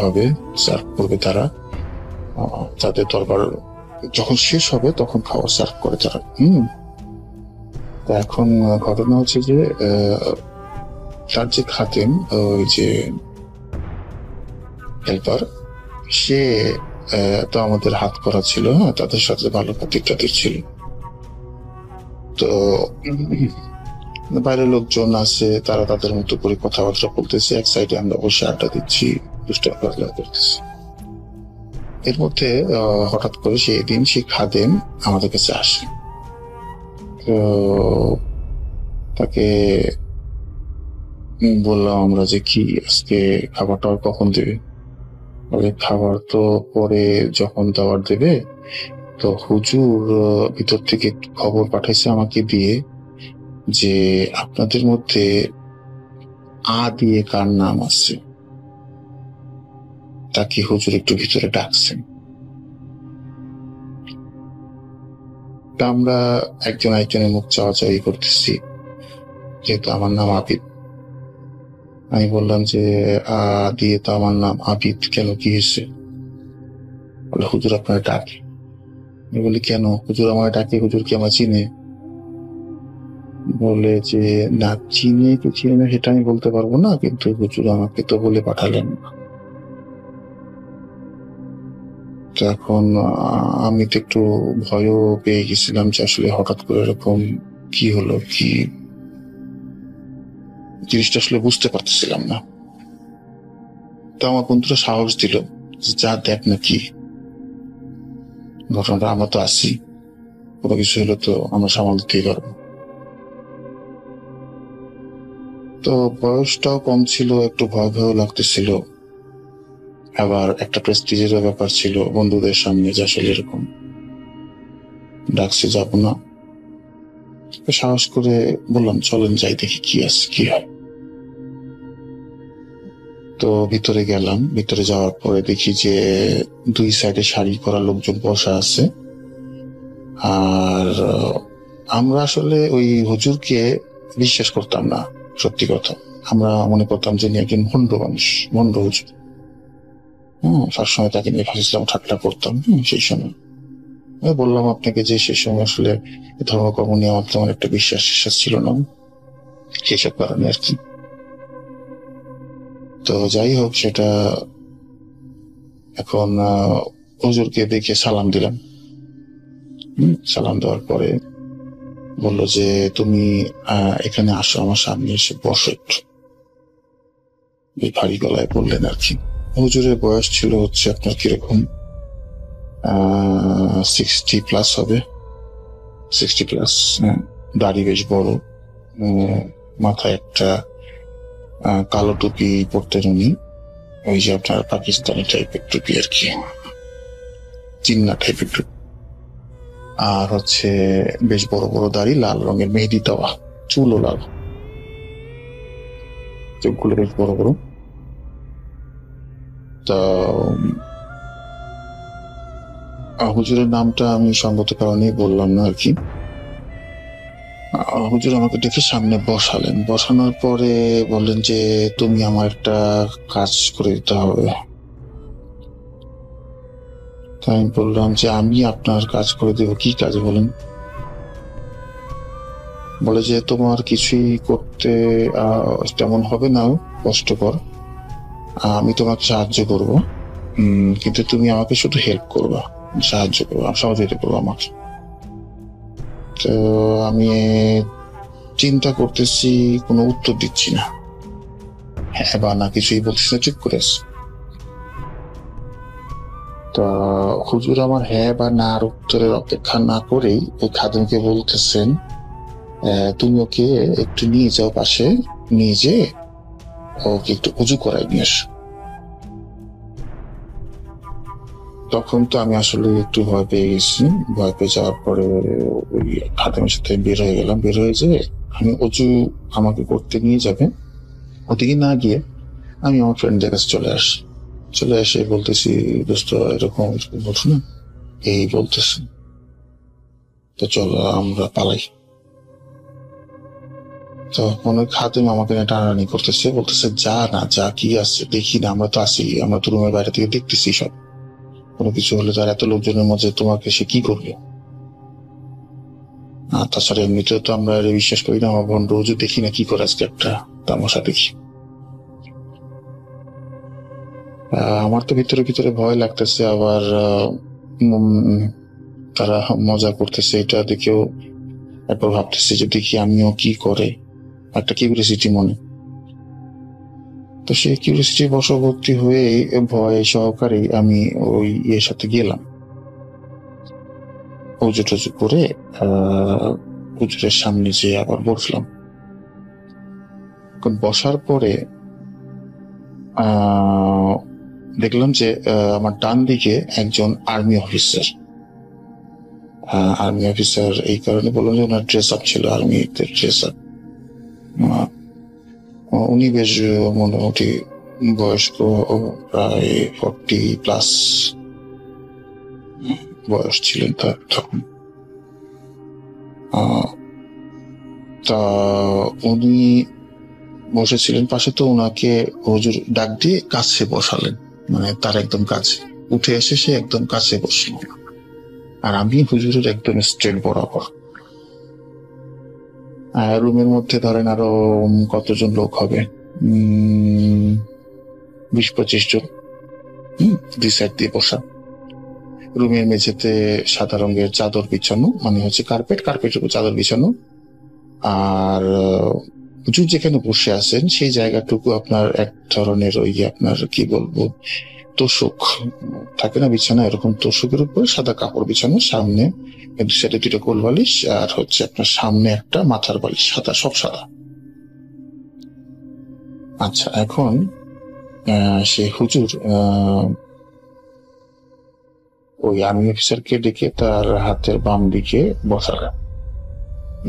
হবে, সার্ভ করবে তারা। তাদের দরবার যখন শেষ হবে তখন খাবার সার্ভ করে তারা। তো এখন ঘটনা হচ্ছে যে তার যে খাতেন, ওই যে হেল্পার, সে তো আমাদের হাত করা ছিল, তাদের সাথে ভালো খাতির ছিল। তো বাইরের লোকজন আছে, তারা তাদের মতো করে কথাবার্তা বলতেছে, এক সাইডে আমরা বসে আড্ডা দিচ্ছি, করতেছি। এর মধ্যে হঠাৎ করে সেই দিন সেই খাদেম আমাদের কাছে আসে। তো তাকে বললাম আমরা যে কি আজকে খাবারটা কখন দেবে? বলে খাবার তো পরে যখন দেওয়ার দেবে। তো হুজুর ভিতর থেকে খবর পাঠাইছে আমাকে দিয়ে যে আপনাদের মধ্যে দিয়ে কার নাম আছে তাকে হুজুর একটু ভিতরে ডাকছেন। তা আমরা একজন একজনের মুখ চাওয়াচাওয়ি করতেছি, যেহেতু আমার নাম আবিদ। আমি বললাম যে দিয়ে তো আমার নাম আবিদ, কেন কি হয়েছে? বলে হুজুর আপনার ডাকে। আমি বলি কেন হুজুর আমার ডাকে? হুজুর কি আমার চিনে? বলে যে না, চিনে কি চিনে না সেটা আমি বলতে পারবো না, কিন্তু হুজুর আমাকে তো বলে পাঠালেন। তো এখন আমি তো একটু ভয়ও পেয়ে গেছিলাম যে আসলে হঠাৎ করে এরকম কি হলো, কি জিনিসটা আসলে বুঝতে পারতেছিলাম না। তো আমার বন্ধুরা সাহস দিল, যা দেখ না কি ঘটনাটা, আমরা তো আছি, কোনো কিছু হলো তো আমরা সামাল দিতেই পারবো। তো বয়সটাও কম ছিল, একটু ভয় ভয় লাগতেছিল, আবার একটা প্রেস্টিজেরও ব্যাপার ছিল বন্ধুদের সামনে যে আসলে এরকম ডাকছে, যাবো না। সাহস করে বললাম চলেন যাই, দেখি কি আছে কি হয়। তো ভিতরে গেলাম। ভিতরে যাওয়ার পরে দেখি যে 2 সাইডে সারি করা লোকজন বসা আছে। আর আমরা আসলে ওই হুজুরকে বিশ্বাস করতাম না, সত্যি কথা। আমরা মনে করতাম যে একজন ভণ্ড মানুষ, ভণ্ড হুজুর। সবসময় তাকে নিয়ে ফাঁসিছিলাম, ঠাট্টা করতাম। সেই সময় বললাম আপনাকে যে সেই সময় আসলে ধর্মকর্ম নিয়ে আমার তেমন একটা বিশ্বাস ছিল না, সেসব কারণে আর কি। তো যাই হোক, সেটা এখন হুজুরকে দেখে সালাম দিলাম। সালাম দেওয়ার পরে বললো যে তুমি এখানে আসো, আমার সামনে এসে বসো একটু, এই ভারী গলায় বললেন আর কি। হুজুরের বয়স ছিল হচ্ছে আপনার কিরকম 60+ হবে, 60+। দাড়ি বেশ বড়, মাথায় একটা কালো টুপি পরতেন উনি, ওই যে আপনার পাকিস্তানি টাইপের টুপি আর কি, চিন্না টাইপের টুপি। আর হচ্ছে বেশ বড় বড় দাড়ি, লাল রঙের মেহেদি দেওয়া, চুলও লাল, চোখগুলো বেশ বড় বড়। তা হুজুরের নামটা আমি সঙ্গত কারণেই বললাম না আর কি। হুজুর আমাকে ডেকে সামনে বসালেন, বসানোর পরে বললেন যে তুমি আমার একটা কাজ করে দিতে হবে। তাই আমি বললাম যে আমি আপনার কাজ করে দেব। কি কাজ বলেন? বলে যে তোমার কিছুই করতে তেমন হবে না, কষ্টকর, আমি তোমাকে সাহায্য করব, কিন্তু তুমি আমাকে শুধু হেল্প করবা, সাহায্য করবা, সহযোগিতা করবো আমাকে। তো আমি চিন্তা করতেছি, কোনো উত্তর দিচ্ছি না, হ্যাঁ বা না কিছুই বলতেছি না, চুপ করে আছি। তা হুজুর আমার হ্যাঁ বা না আর উত্তরের অপেক্ষা না করেই ওই খাদেমকে বলতেছেন তুমি ওকে একটু নিয়ে যাও পাশে, নিয়ে যেয়ে ওকে একটু উজু করাই নিয়ে এসো। তখন তো আমি আসলে একটু ভয় পেয়ে গেছি। ভয় পেয়ে যাওয়ার পরে ওই খাদেমের সাথে বের হয়ে গেলাম। বের হয়ে যেয়ে আমি উজু আমাকে করতে নিয়ে যাবে, ওদিকে না গিয়ে আমি আমার ফ্রেন্ডদের কাছে চলে এসে বলতেছি দোস্ত এরকম বলছো না, এই বলতেছে, তো চলো আমরা পালাই। তখন ওই খাদেম আমাকে টানাটানি করতেছে, বলতেছে যা না, যা কি আছে দেখি না, আমরা তো আছি, আমরা তো রুমের বাইরে থেকে দেখতেছি সব, কোনো কিছু হলে তার এত লোকজনের মধ্যে তোমাকে সে কি করবে। আর তাছাড়া এমনিতেও তো আমরা বিশ্বাস করি না, আমার বন্ধু হুজুর দেখি না কি করে আজকে একটা তামাশা দেখি। আমার তো ভিতরে ভিতরে ভয় লাগতেছে, আবার তারা মজা করতেছে, এটা দেখেও একবার ভাবতেছে যে দেখি আমিও কি করে, একটা কিউরিয়াসিটি মনে। তো সেই কিউরিয়াসিটি বশবর্তী হয়ে ভয় সহকারে আমি ওই ইয়ের সাথে গেলাম, উজু টুজু করে হুজুরের সামনে যেয়ে আবার বসলাম। বসার পরে দেখলাম যে আমার ডান দিকে একজন আর্মি অফিসার। এই কারণে বললাম যে ওনার ড্রেস আপ ছিল, আর্মিদের ড্রেস আপ। উনি বেশ মোটামুটি বয়স্ক, প্রায় 40+ বয়স ছিলেন তার তখন। তা উনি বসেছিলেন পাশে, তো ওনাকে হুজুর ডাক দিয়ে কাছে বসালেন, মানে তার একদম কাছে উঠে এসে সে একদম কাছে বসল, আর আমি হুজুরের একদম স্ট্রেট বরাবর। রুমের মধ্যে ধরেন আরো কতজন লোক হবে, 20-25 জন, 2 সাইড দিয়ে বসা। রুমের মেঝেতে সাদা রঙের চাদর বিছানো, মানে হচ্ছে কার্পেটের উপর চাদর বিছানো। আর হুজুর যেখানে বসে আছেন সেই জায়গাটুকু আপনার এক ধরনের ওই আপনার কি বলবো তোষক থাকে না বিছানা, এরকম তোষকের উপরে সাদা কাপড় বিছানো, সামনে 2 সাইডে 2টা কোল বালিশ, আর হচ্ছে আপনার সামনে একটা মাথার বালিশ, সাদা, সব সাদা। আচ্ছা, এখন সে হুজুর ওই আর্মি অফিসারকে ডেকে তার হাতের বাম দিকে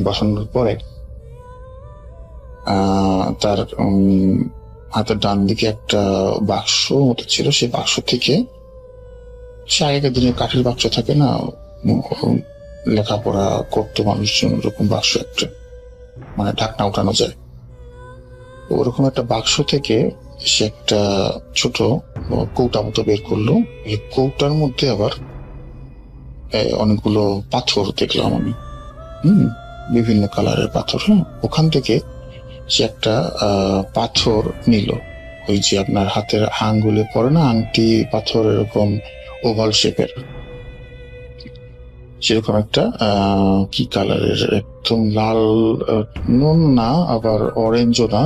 বসানোর পরে তার হাতের ডান দিকে একটা বাক্স মতো ছিল, সেই বাক্স থেকে, সে আগেকার দিনে কাঠের বাক্স থাকে না, লেখাপড়া করতো মানুষজন, ওরকম বাক্স একটা, মানে ঢাকনা উঠানো যায়, ওরকম একটা বাক্স থেকে সে একটা ছোট কৌটা মতো বের করলো। এই কৌটার মধ্যে আবার অনেকগুলো পাথর দেখলাম আমি, বিভিন্ন কালারের পাথর। ওখান থেকে সে একটা পাথর নিল, ওই যে আপনার হাতের আঙ্গুলে পরে না আংটি পাথর, এরকম ওভাল শেপের, সেরকম একটা কি কালারের, একদম লাল নুন না, আবার অরেঞ্জও না,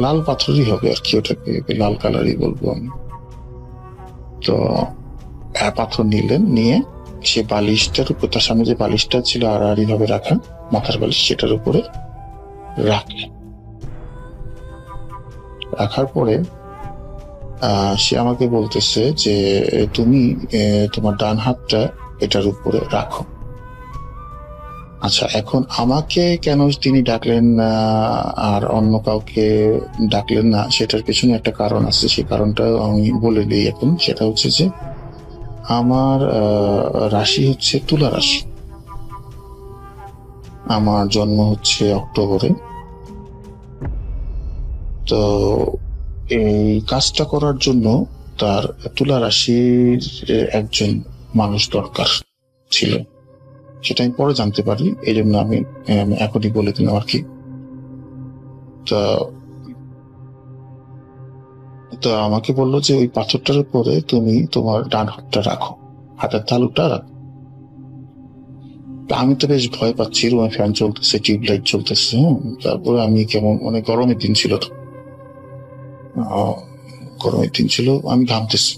লাল পাথরই হবে আর কি, ওটাকে লাল কালারই বলবো আমি। তো পাথর নিলেন, নিয়ে সে বালিশটার উপর, তার সামনে যে বালিশটা ছিল আড়াআড়ি ভাবে রাখা, মাথার বালিশ, সেটার উপরে রাখলেন। রাখার পরে সে আমাকে বলতেছে যে তুমি তোমার ডান হাতটা এটার উপরে রাখো। আচ্ছা, এখন আমাকে কেন তিনি ডাকলেন আর অন্য কাউকে ডাকলেন না, সেটার পেছনে একটা কারণ আছে। সেই কারণটা আমি বলে দিই এখন। সেটা হচ্ছে যে আমার রাশি হচ্ছে তুলা রাশি, আমার জন্ম হচ্ছে অক্টোবরে। তো এই কাজটা করার জন্য তার তুলা রাশির একজন মানুষ দরকার ছিল, সেটা আমি পরে জানতে পারি, এই জন্য আমি এখনই বলে দিলাম আর কি। তো আমাকে বললো যে ওই পাথরটার উপরে তুমি তোমার ডান হাতটা রাখো, হাতের তালুটা রাখো। আমি তো বেশ ভয় পাচ্ছি, রুমে ফ্যান চলতেছে, টিউবলাইট চলতেছে। তারপরে আমি কেমন, অনেক গরমের দিন ছিল, তো গরমের দিন ছিল, আমি ঘামতেছি।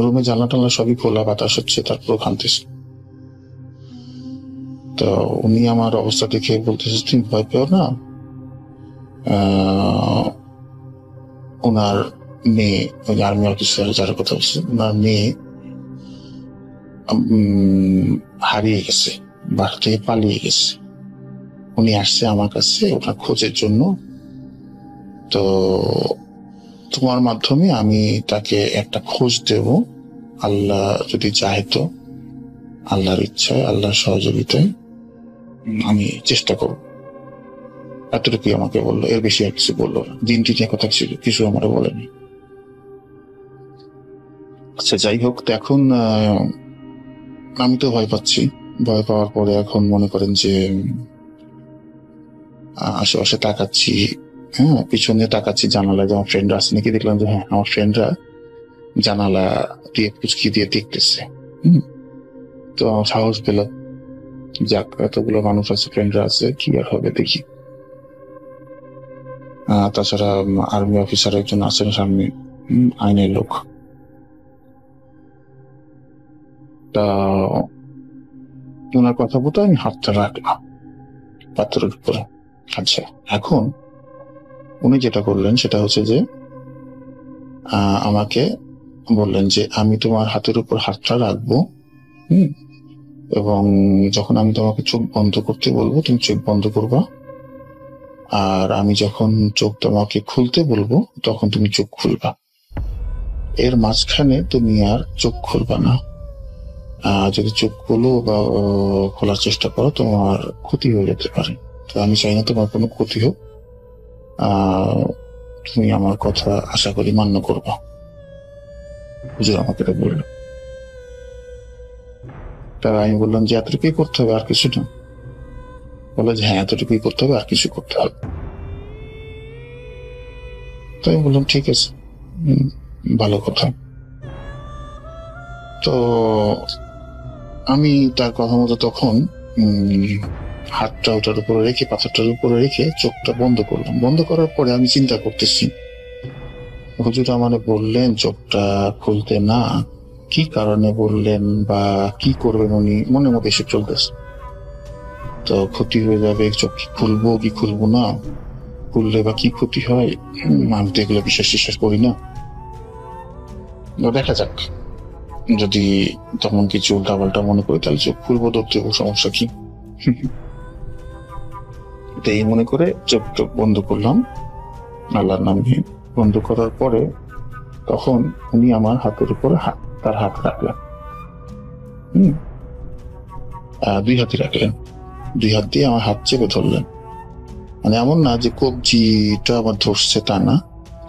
রুমে জানলা টানলা সবই খোলা, বাতাস হচ্ছে, তারপর ঘামতেছি। তো উনি আমার অবস্থা দেখে বলতেছে তুমি ভয় পেও না, ওনার মেয়ে, ওই আর্মি অফিসার যার কথা বলছে, ওনার মেয়ে হারিয়ে গেছে, বাড়ি থেকে পালিয়ে গেছে। উনি আসছে আমার কাছে ওনার খোঁজের জন্য। তো তোমার মাধ্যমে আমি তাকে একটা খোঁজ দেব, আল্লাহ যদি চাহে, তো আল্লাহর ইচ্ছায়, আল্লাহর সহযোগিতায় আমি চেষ্টা করব। এতটুকুই আমাকে বললো, এর বেশি আর কিছু বললো না। দিনটি নিয়ে কথা কিছু আমার বলেনি। আচ্ছা, যাই হোক, তো এখন আমি তো ভয় পাচ্ছি। ভয় পাওয়ার পরে এখন মনে করেন যে আশেপাশে তাকাচ্ছি, হ্যাঁ, পিছনে তাকাচ্ছি, জানালায় আমার ফ্রেন্ডরা আছে নাকি দেখলাম যে হ্যাঁ, আমার ফ্রেন্ডরা জানালা দিয়ে পুচকি দিয়ে দেখতেছে। তো সাহস পেল, যাক, এতগুলো মানুষ আছে, ফ্রেন্ডরা আছে, কি আর হবে দেখি। তাছাড়া আর্মি অফিসার একজন আছেন সামনে, আইনের লোক। তা ওনার কথা বলতে আমি হাতটা রাখলাম পাথরের উপরে। আচ্ছা, এখন উনি যেটা করলেন সেটা হচ্ছে যে আমাকে বললেন যে আমি তোমার হাতের উপর হাতটা রাখবো, এবং যখন আমি তোমাকে চোখ বন্ধ করতে বলবো তুমি চোখ বন্ধ করবা, আর আমি যখন চোখ তোমাকে খুলতে বলবো তখন তুমি চোখ খুলবা। এর মাঝখানে তুমি আর চোখ খুলবা না। যদি চোখ খুলো বা খোলার চেষ্টা করো তোমার ক্ষতি হয়ে যেতে পারে। তো আমি চাই না তোমার কোনো ক্ষতি হোক, তুমি আমার কথা আশা করি মান্য করবা। হুজুর আমাকে এটা বললো। তা আমি বললাম যে এতটুকুই করতে হবে, আর কিছু না? বলে যে হ্যাঁ, এতটুকুই করতে হবে, আর কিছু করতে হবে। তো আমি বললাম ঠিক আছে, ভালো কথা। তো আমি তার কথা মতো তখন হাতটা ওটার উপরে রেখে, পাথরটার উপরে রেখে চোখটা বন্ধ করলাম। বন্ধ করার পরে আমি চিন্তা করতেছি, হুজুর আমারে বললেন চোখটা খুলতে না, কি কারণে বললেন বা কি করবেন উনি, মনের মধ্যে এসে চলতেছে। তো ক্ষতি হয়ে যাবে, চোখ খুলবো কি খুলবো না, খুললে বা কি ক্ষতি হয়, আমি তো এগুলো বিশ্বাস করি না। দেখা যাক, যদি তখন কিছু উল্টাপাল্টা মনে করি তাহলে চোখ খুলবো, ধরতে সমস্যা কি। এই মনে করে চোখ বন্ধ করলাম আল্লাহর নাম নিয়ে। বন্ধ করার পরে তখন উনি আমার হাতের উপরে তার হাত রাখলেন, দুই হাতে রাখলেন, দুই হাত দিয়ে আমার হাত চেপে ধরলেন। মানে এমন না যে কবজিটা আমার ধরছে, তা না,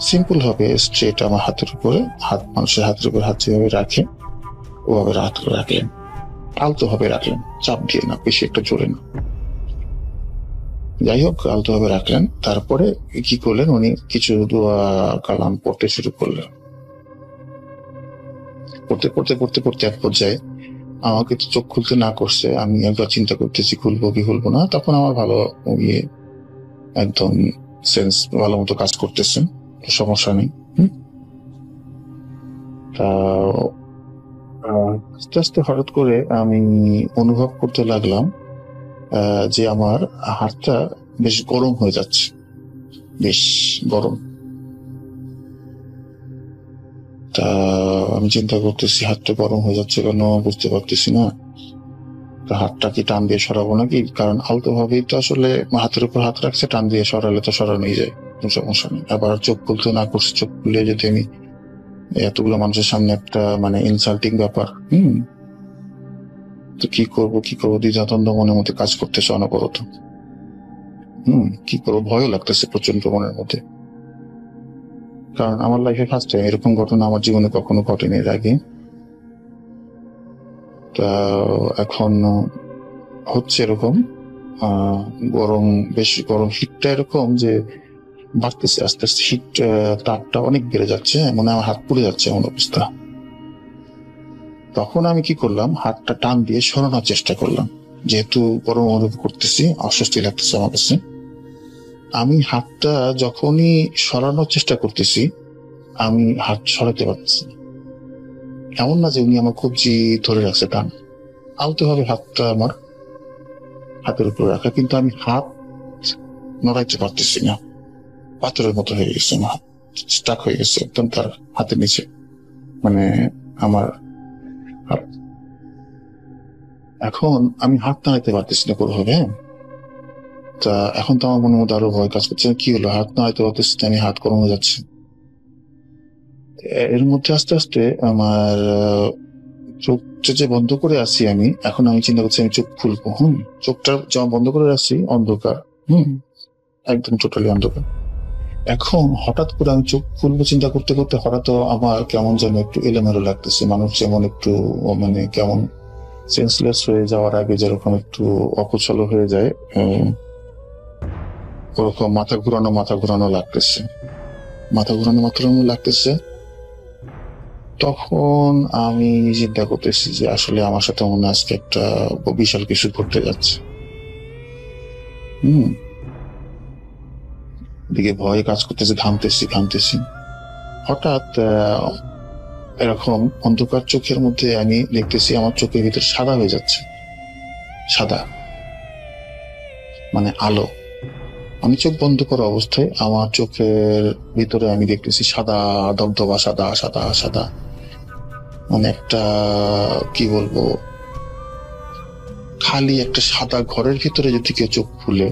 সিম্পল হবে স্ট্রেট আমার হাতের উপরে হাত, মানুষের হাতের উপরে হাত যেভাবে রাখে ওভাবে হাত রাখলেন, আলতো ভাবে রাখলেন, চাপ দিয়ে না, বেশি একটা জোরে না। যাই হোক, আলতোভাবে রাখলেন। তারপরে কি করলেন, উনি কিছু দোয়া কালাম পড়তে শুরু করলেন। পড়তে পড়তে পড়তে পড়তে এক পর্যায়ে আমাকে তো চোখ খুলতে না করছে। আমি একবার চিন্তা করতেছি খুলবো কি খুলবো না। তখন আমার ভালো ইয়ে একদম সেন্স ভালো মতো কাজ করতেছে, সমস্যা নেই। তা আস্তে আস্তে হঠাৎ করে আমি অনুভব করতে লাগলাম যে আমার হাতটা বেশ গরম হয়ে যাচ্ছে, বেশ গরম। তা আমি চিন্তা করতেছি হাতটা গরম হয়ে যাচ্ছে কেন, বুঝতে পারতেছি না। হাতটা কি টান দিয়ে সরাবো নাকি, কারণ আলতো ভাবেই তো আসলে হাতের উপর হাত রাখছে, টান দিয়ে সরালে তো সরানোই যায়, কোনো সমস্যা নেই। আবার চোখ খুলতে না করছে, চোখ খুলে যদি আমি এতগুলো মানুষের সামনে একটা মানে ইনসাল্টিং ব্যাপার, তো কি করবো দ্বিধাদ্বন্দ্ব মনের মধ্যে কাজ করতেছে অনবরত। কি করবো, ভয়ও লাগতেছে প্রচন্ড মনের মধ্যে, কারণ আমার লাইফে ফার্স্ট টাইম এরকম ঘটনা আমার জীবনে কখনো ঘটেনি এর আগে। তা এখন হচ্ছে এরকম গরম, বেশ গরম, হিটটা এরকম যে বাড়তেছে আস্তে আস্তে, হিট তাপটা অনেক বেড়ে যাচ্ছে, মনে আমার হাত পুড়ে যাচ্ছে এমন অবস্থা। তখন আমি কি করলাম, হাতটা টান দিয়ে সরানোর চেষ্টা করলাম, যেহেতু গরম অনুভব করতেছি, অস্বস্তি লাগতেছে আমার কাছে। আমি হাতটা যখনই সরানোর চেষ্টা করতেছি, আমি হাত সরাতে পারতেছি না। এমন না যে উনি আমার কবজি ধরে রাখছে, টান আলতো ভাবে হাতটা আমার হাতের উপর রাখা, কিন্তু আমি হাত নড়াইতে পারতেছি না। পাথরের মতো হয়ে গেছে আমার হাত, স্টাক হয়ে গেছে একদম তার হাতের নিচে, মানে আমার হাত। এখন আমি হাত নাড়াইতে পারতেছি না কোনোভাবে। তা এখন তো আমার মনের মধ্যে আরো ভয় কাজ করছে, কি হলো, হাত নাড়াইতে পারতেছি না, আমি হাত গরম হয়ে যাচ্ছে। এর মধ্যে আস্তে আস্তে আমার চোখটা যে বন্ধ করে আছি আমি, এখন আমি চিন্তা করছি আমি চোখ খুলবো। চোখটা যখন বন্ধ করে আছি, অন্ধকার, একদম টোটালি অন্ধকার। এখন হঠাৎ করে আমি চোখ খুলবো চিন্তা করতে করতে, হঠাৎ আমার কেমন যেন একটু এলোমেলো লাগতেছে। মানুষ যেমন একটু মানে কেমন সেন্সলেস হয়ে যাওয়ার আগে যেরকম একটু অকুশল হয়ে যায়, ওরকম মাথা ঘুরানো লাগতেছে। তখন আমি চিন্তা করতেছি যে আসলে আমার সাথে মনে আজকে একটা বিশাল কিছু ঘটতে যাচ্ছে। দিকে ভয় কাজ করতেছে, ঘামতেছি। হঠাৎ এরকম অন্ধকার চোখের মধ্যে আমি দেখতেছি আমার চোখের ভিতরে সাদা হয়ে যাচ্ছে, সাদা মানে আলো। আমি চোখ বন্ধ করা অবস্থায় আমার চোখের ভিতরে আমি দেখতেছি সাদা দবদবা, সাদা, মানে একটা কি বলবো, খালি একটা সাদা ঘরের ভিতরে যদি কেউ চোখ খুলে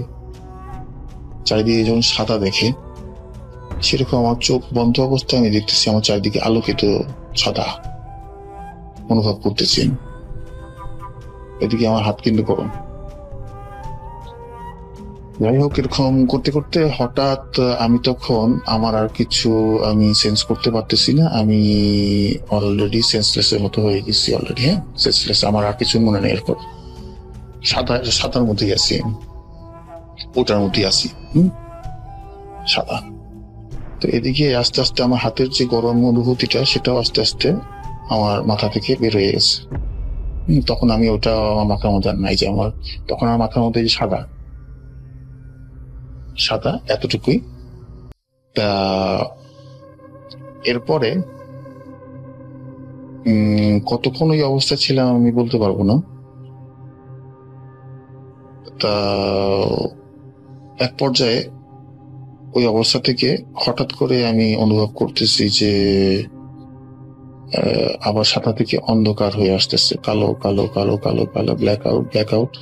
চারিদিকে যখন সাদা দেখে, সেরকম আমার চোখ বন্ধ অবস্থায় আমি দেখতেছি আমার চারিদিকে আলোকিত সাদা অনুভব করতেছি। এদিকে আমার হাত কিন্তু গরম। যাই হোক, এরকম করতে করতে হঠাৎ আমি তখন আমার আর কিছু আমি সেন্স করতে পারতেছি না, আমি অলরেডি সেন্সলেস এর মতো হয়ে গেছি অলরেডি। সেন্সলেস, আমার আর কিছু মনে নেই। এরপর সাদার মধ্যেই আছি, ওটার মধ্যেই আছি, সাদা। তো এদিকে আস্তে আস্তে আমার হাতের যে গরম অনুভূতিটা, সেটাও আস্তে আস্তে আমার মাথা থেকে বের হয়ে গেছে। তখন আমি ওটা আমার মাথার মধ্যে নাই যে আমার, তখন আমার মাথার মধ্যে যে সাদা এতটুকুই। তা এরপরে কতক্ষণ ওই অবস্থা ছিলাম আমি বলতে পারবো না। তা এক পর্যায়ে ওই অবস্থা থেকে হঠাৎ করে আমি অনুভব করতেছি যে আবার সাদা থেকে অন্ধকার হয়ে আসতেছে, কালো, ব্ল্যাক আউট।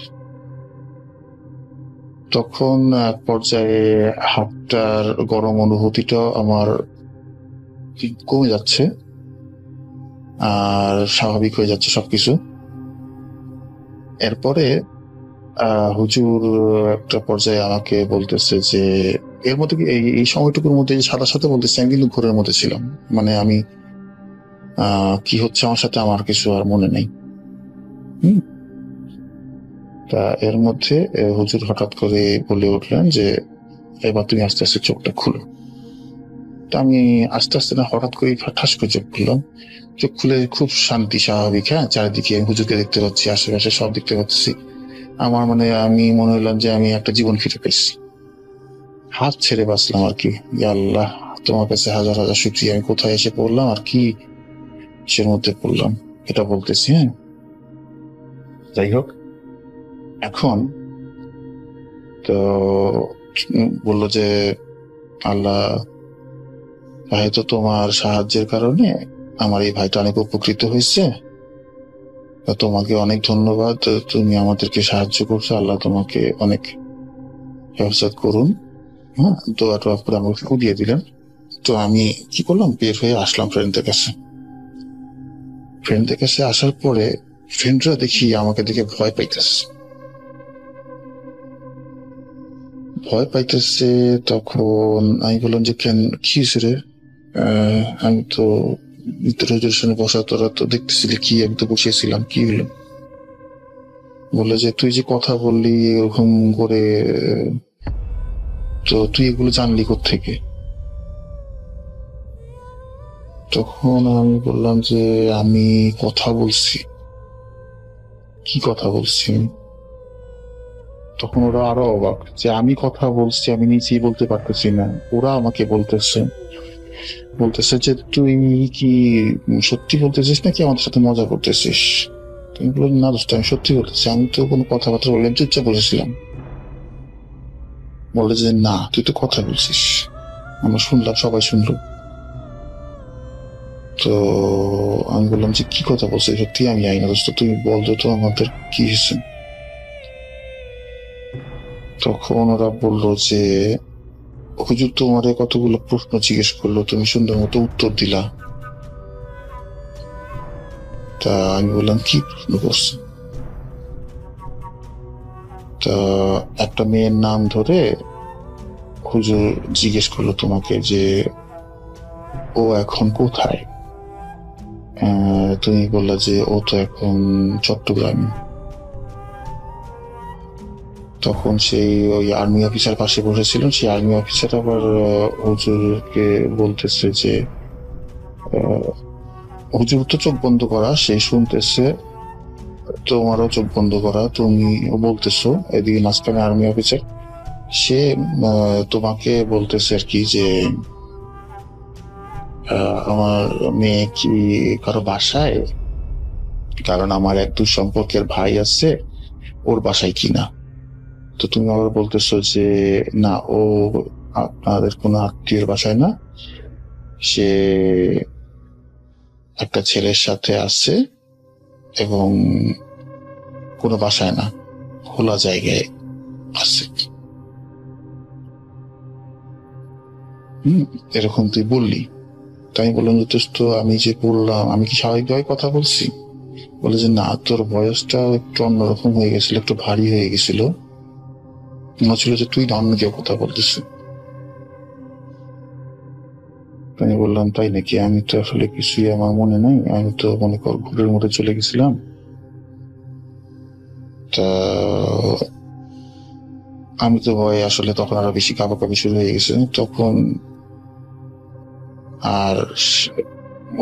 তখন এক পর্যায়ে হাতটার গরম অনুভূতিটা আমার কমে যাচ্ছে আর স্বাভাবিক হয়ে যাচ্ছে সবকিছু। এরপরে হুজুর একটা পর্যায়ে আমাকে বলতেছে যে এর মধ্যে এই সময়টুকুর মধ্যে সাথে বলতেছে, আমি কিন্তু ঘোরের মধ্যে ছিলাম, মানে আমি কি হচ্ছে আমার সাথে আমার কিছু আর মনে নেই। তা এর মধ্যে হুজুর হঠাৎ করে বলে উঠলেন যে এবার তুমি আস্তে আস্তে চোখটা খুলো। তা আমি আস্তে আস্তে না হঠাৎ করে ঠাস করে চোখ খুললাম। চোখ খুলে খুব শান্তি স্বাভাবিক, হ্যাঁ, চারিদিকে হুজুরকে দেখতে পাচ্ছি, আশেপাশে সব দেখতে পাচ্ছি। আমার মানে আমি মনে হলাম যে আমি একটা জীবন ফিরে পেয়েছি, হাত ছেড়ে বাঁচলাম আর কি। ইয়া আল্লাহ, তোমার কাছে হাজার হাজার শুকরিয়া, আমি কোথায় এসে পড়লাম আর কি সের মধ্যে পড়লাম, এটা বলতেছি। হ্যাঁ, যাই হোক, এখন তো বললো যে আল্লাহ, হয়তো তোমার সাহায্যের কারণে আমার এই ভাইটা অনেক উপকৃত হয়েছে, তোমাকে অনেক ধন্যবাদ, তুমি আমাদেরকে সাহায্য করছো, আল্লাহ তোমাকে অনেক হেফাজত করুন। হ্যাঁ, দোয়া টোয়া করে আমাকে দিয়ে দিলেন। তো আমি কি করলাম, বের হয়ে আসলাম ফ্রেন্ডদের কাছে। ফ্রেন্ডদের কাছে আসার পরে ফ্রেন্ডরা দেখি আমাকে দেখে ভয় পাইতেছে। তখন আমি বললাম যে কেন, কি হয়েছে রে? আমি তো হুজুরের বসা, তোরা তো দেখতেছিলি কি, আমি তো বসেছিলাম, কি হলো? বলে যে তুই যে কথা বললি এরকম করে, তো তুই এগুলো জানলি কোত্থেকে? তখন আমি বললাম যে আমি কথা বলছি। কি কথা বলছি? তখন ওরা আরো অবাক যে আমি কথা বলছি, আমি নিজেই বলতে পারতেছি না, ওরা আমাকে বলতেছে যে তুই কি সত্যি বলতেছিস নাকি আমাদের সাথে মজা করতেছিস? তুমি বললাম না দোস্ত, আমি সত্যি বলতেছি, আমি তো কোনো কথাবার্তা বললাম, চুপচাপ বসেছিলাম। বললে যে না, তুই তো কথা বলছিস, আমরা শুনলাম, সবাই শুনলো। তো আমি বললাম যে কি কথা বলছিস, সত্যি আমি জানি না দোস্ত, তুমি বলতো তো আমাদের কি হয়েছে। তখন ওরা বললো যে হুজুর তোমারে কতগুলো প্রশ্ন জিজ্ঞেস করলো, তুমি সুন্দর মতো উত্তর দিলা। তা আমি বললাম কি প্রশ্ন করছে? তা একটা মেয়ের নাম ধরে হুজুর জিজ্ঞেস করলো তোমাকে যে ও এখন কোথায়? তুমি বললা যে ও তো এখন চট্টগ্রামে। তখন সেই ওই আর্মি অফিসার পাশে বসেছিলেন, সেই আর্মি অফিসার আবার হুজুরকে বলতেছে যে হুজুর তো চোখ বন্ধ করা, সে শুনতেছে, তোমারও চোখ বন্ধ করা, তুমি বলতেছো। এদিকে মাঝখানে আর্মি অফিসার, সে তোমাকে বলতেছে আর কি যে আমার মেয়ে কি কারো বাসায়, কারণ আমার এক দূর সম্পর্কের ভাই আছে, ওর বাসায় কিনা। তো তুমি আবার বলতেছো যে না, ও আপনাদের কোনো আত্মীয়ের বাসায় না, সে একটা ছেলের সাথে আছে এবং কোনো বাসায় না, খোলা জায়গায় আছে। এরকম তুই বললি। তাই বললাম যে তো আমি যে বললাম, আমি কি স্বাভাবিকভাবে কথা বলছি? বলে যে না, তোর বয়সটা একটু অন্যরকম হয়ে গেছিল, একটু ভারী হয়ে গেছিল, মনে ছিল যে তুই না অন্য কেউ কথা বলতেছে। আমি বললাম তাই নাকি? আমি তো আসলে কিছুই আমার মনে নাই, আমি তো মনে কর ঘুরের মধ্যে চলে গেছিলাম। তা আমি তো ভয়ে আসলে তখন আরো বেশি কাঁপাকাঁপি শুরু হয়ে গেছে। তখন আর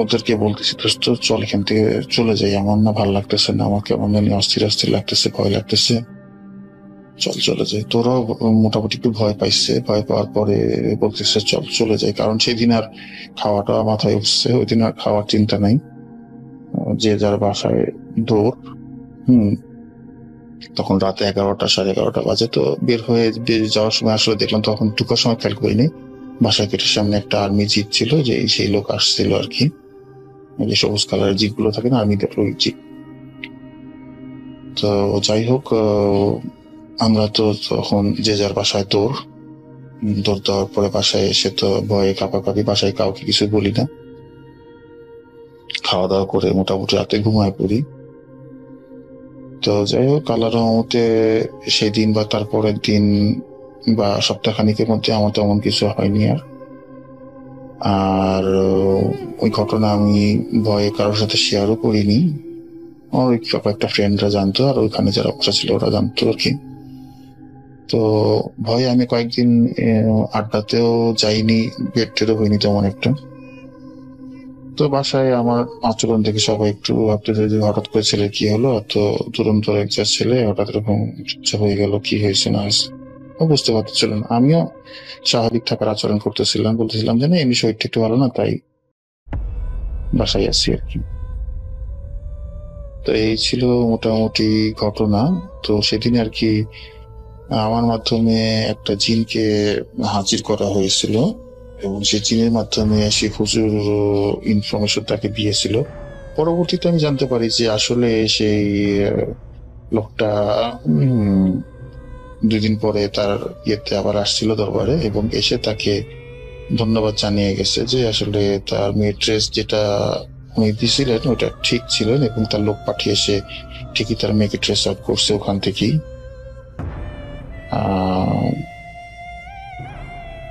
ওদেরকে বলতেছি তো চল এখান থেকে চলে যাই, আমার না ভালো লাগতেছে না, আমার কেমন জানি অস্থির লাগতেছে, ভয় লাগতেছে, চল চলে যাই। তোরাও মোটামুটি একটু ভয় পাইছে, ভয় পাওয়ার পরে বলতেছে চল চলে যাই, কারণ সেদিন আর খাওয়াটা মাথায় উঠছে, ওই দিন আর খাওয়ার চিন্তা নাই, যে যার বাসায় দৌড়। তখন রাতে 11টা 11:30 বাজে। তো বের হয়ে যাওয়ার সময় আসলে দেখলাম, তখন টুকার সময় খেয়াল করিনি, বাসার গেটের সামনে একটা আর্মি জিপ ছিল, যে সেই লোক আসছিল আর কি, যে সবুজ কালারের জিপ গুলো থাকে না, আর্মিদের ওই জিপ। তো যাই হোক, আমরা তো তখন যে যার বাসায় দৌড় দেওয়ার পরে বাসায় এসে তো ভয়ে কাঁপাকাঁপি, বাসায় কাউকে কিছু বলি না, খাওয়া দাওয়া করে মোটামুটি রাতে ঘুমায় পড়ি। তো যাই হোক, আল্লাহর রহমতে সেদিন বা তারপরের দিন বা সপ্তাহখানিকের মধ্যে আমার তেমন কিছু হয়নি আর ওই ঘটনা আমি ভয়ে কারোর সাথে শেয়ারও করিনি, ওই কয়েকটা ফ্রেন্ডরা জানতো, আর ওইখানে যারা বসা ছিল ওরা জানতো আর কি। তো ভয়ে আমি কয়েকদিন আড্ডাতেও যাইনি, বের টেরও হইনি তেমন একটা। তো বাসায় আমার আচরণ দেখে সবাই একটু ভাবতে যে হঠাৎ করে ছেলে কি হলো, তো দুরন্ত একটা ছেলে হঠাৎ এরকম চুপচাপ হয়ে গেল, কি হয়েছে না হয়েছে বুঝতে পারতেছিল না। আমিও স্বাভাবিক থাকার আচরণ করতেছিলাম, বলতেছিলাম যে না এমনি শরীরটা একটু ভালো না, তাই বাসায় আছি আর কি। তো এই ছিল মোটামুটি ঘটনা। তো সেদিন আর কি আমার মাধ্যমে একটা জিনকে হাজির করা হয়েছিল, এবং সেই জিনের মাধ্যমে সে হুজুর ইনফরমেশন তাকে দিয়েছিল। পরবর্তীতে আমি জানতে পারি যে আসলে সেই লোকটা 2 দিন পরে তার ইয়েতে আবার আসছিল দরবারে, এবং এসে তাকে ধন্যবাদ জানিয়ে গেছে যে আসলে তার মেয়ের ড্রেস যেটা উনি দিয়েছিলেন ওটা ঠিক ছিলেন, এবং তার লোক পাঠিয়ে এসে ঠিকই তার মেয়েকে ড্রেস আউট করছে ওখান থেকেই।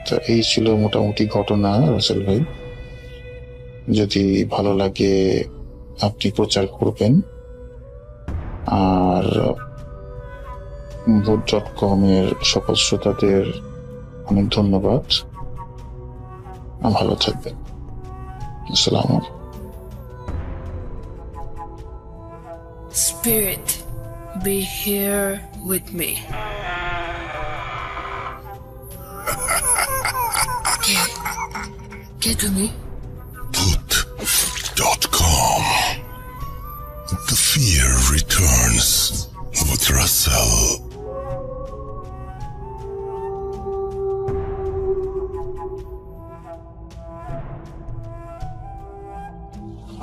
তো এই ছিল মোটামুটি ঘটনা রাসেল ভাই। যদি ভালো লাগে আপনি প্রচার করবেন, আর vote.com এর সকল শ্রোতাদের অনেক ধন্যবাদ। ভালো থাকবেন। আসসালামু আলাইকুম। Spirit, be here with me. কে তুমি? Vote.com. The fear returns with Russell.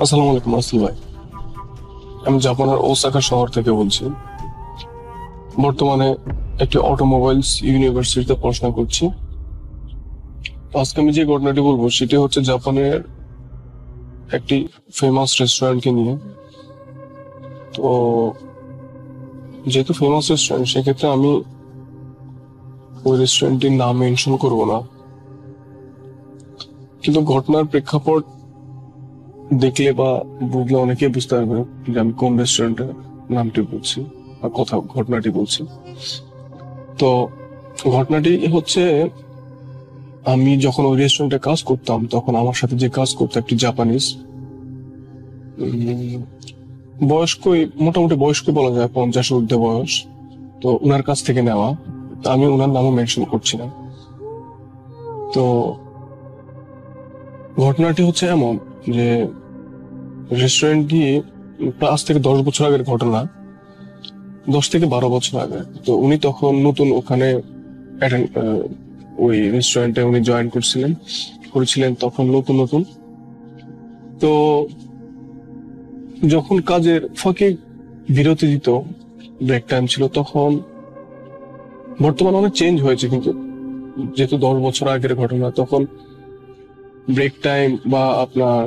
আসসালামু আলাইকুম রাসেল ভাই, আমি জাপানের ওসাকা শহর থেকে বলছি। বর্তমানে একটি অটোমোবাইলস ইউনিভার্সিটিতে পড়াশোনা করছি। আজকে আমি যে ঘটনাটি বলবো সেটি হচ্ছে জাপানের একটি ফেমাস রেস্টুরেন্টকে নিয়ে। তো যেহেতু ফেমাস রেস্টুরেন্ট, সেক্ষেত্রে আমি ওই রেস্টুরেন্টটির নাম মেনশন করব না, কিন্তু ঘটনার প্রেক্ষাপট দেখলে বা বুঝলে অনেকেই বুঝতে পারবে যে আমি কোন রেস্টুরেন্টের নামটি বলছি বা ঘটনাটি বলছি। তো ঘটনাটি হচ্ছে, আমি যখন ওই রেস্টুরেন্টে কাজ করতাম তখন আমার সাথে যে কাজ করতো একটি জাপানিজ, মোটামুটি বয়স্ক বলা যায়, 50 ঊর্ধ্বে বয়স। তো ওনার কাছ থেকে নেওয়া, আমি ওনার নামও মেনশন করছি না। তো ঘটনাটি হচ্ছে এমন যে রেস্টুরেন্টটি প্রায় আজ থেকে 10 বছর আগের ঘটনা, 10 থেকে 12 বছর আগে। তো উনি তখন নতুন ওখানে ওই রেস্টুরেন্টে উনি জয়েন করেছিলেন তখন নতুন। তো যখন কাজের ফাঁকে বিরতি দিত, ব্রেক টাইম ছিল, তখন বর্তমানে অনেক চেঞ্জ হয়েছে, কিন্তু যেহেতু 10 বছর আগের ঘটনা, তখন ব্রেক টাইম বা আপনার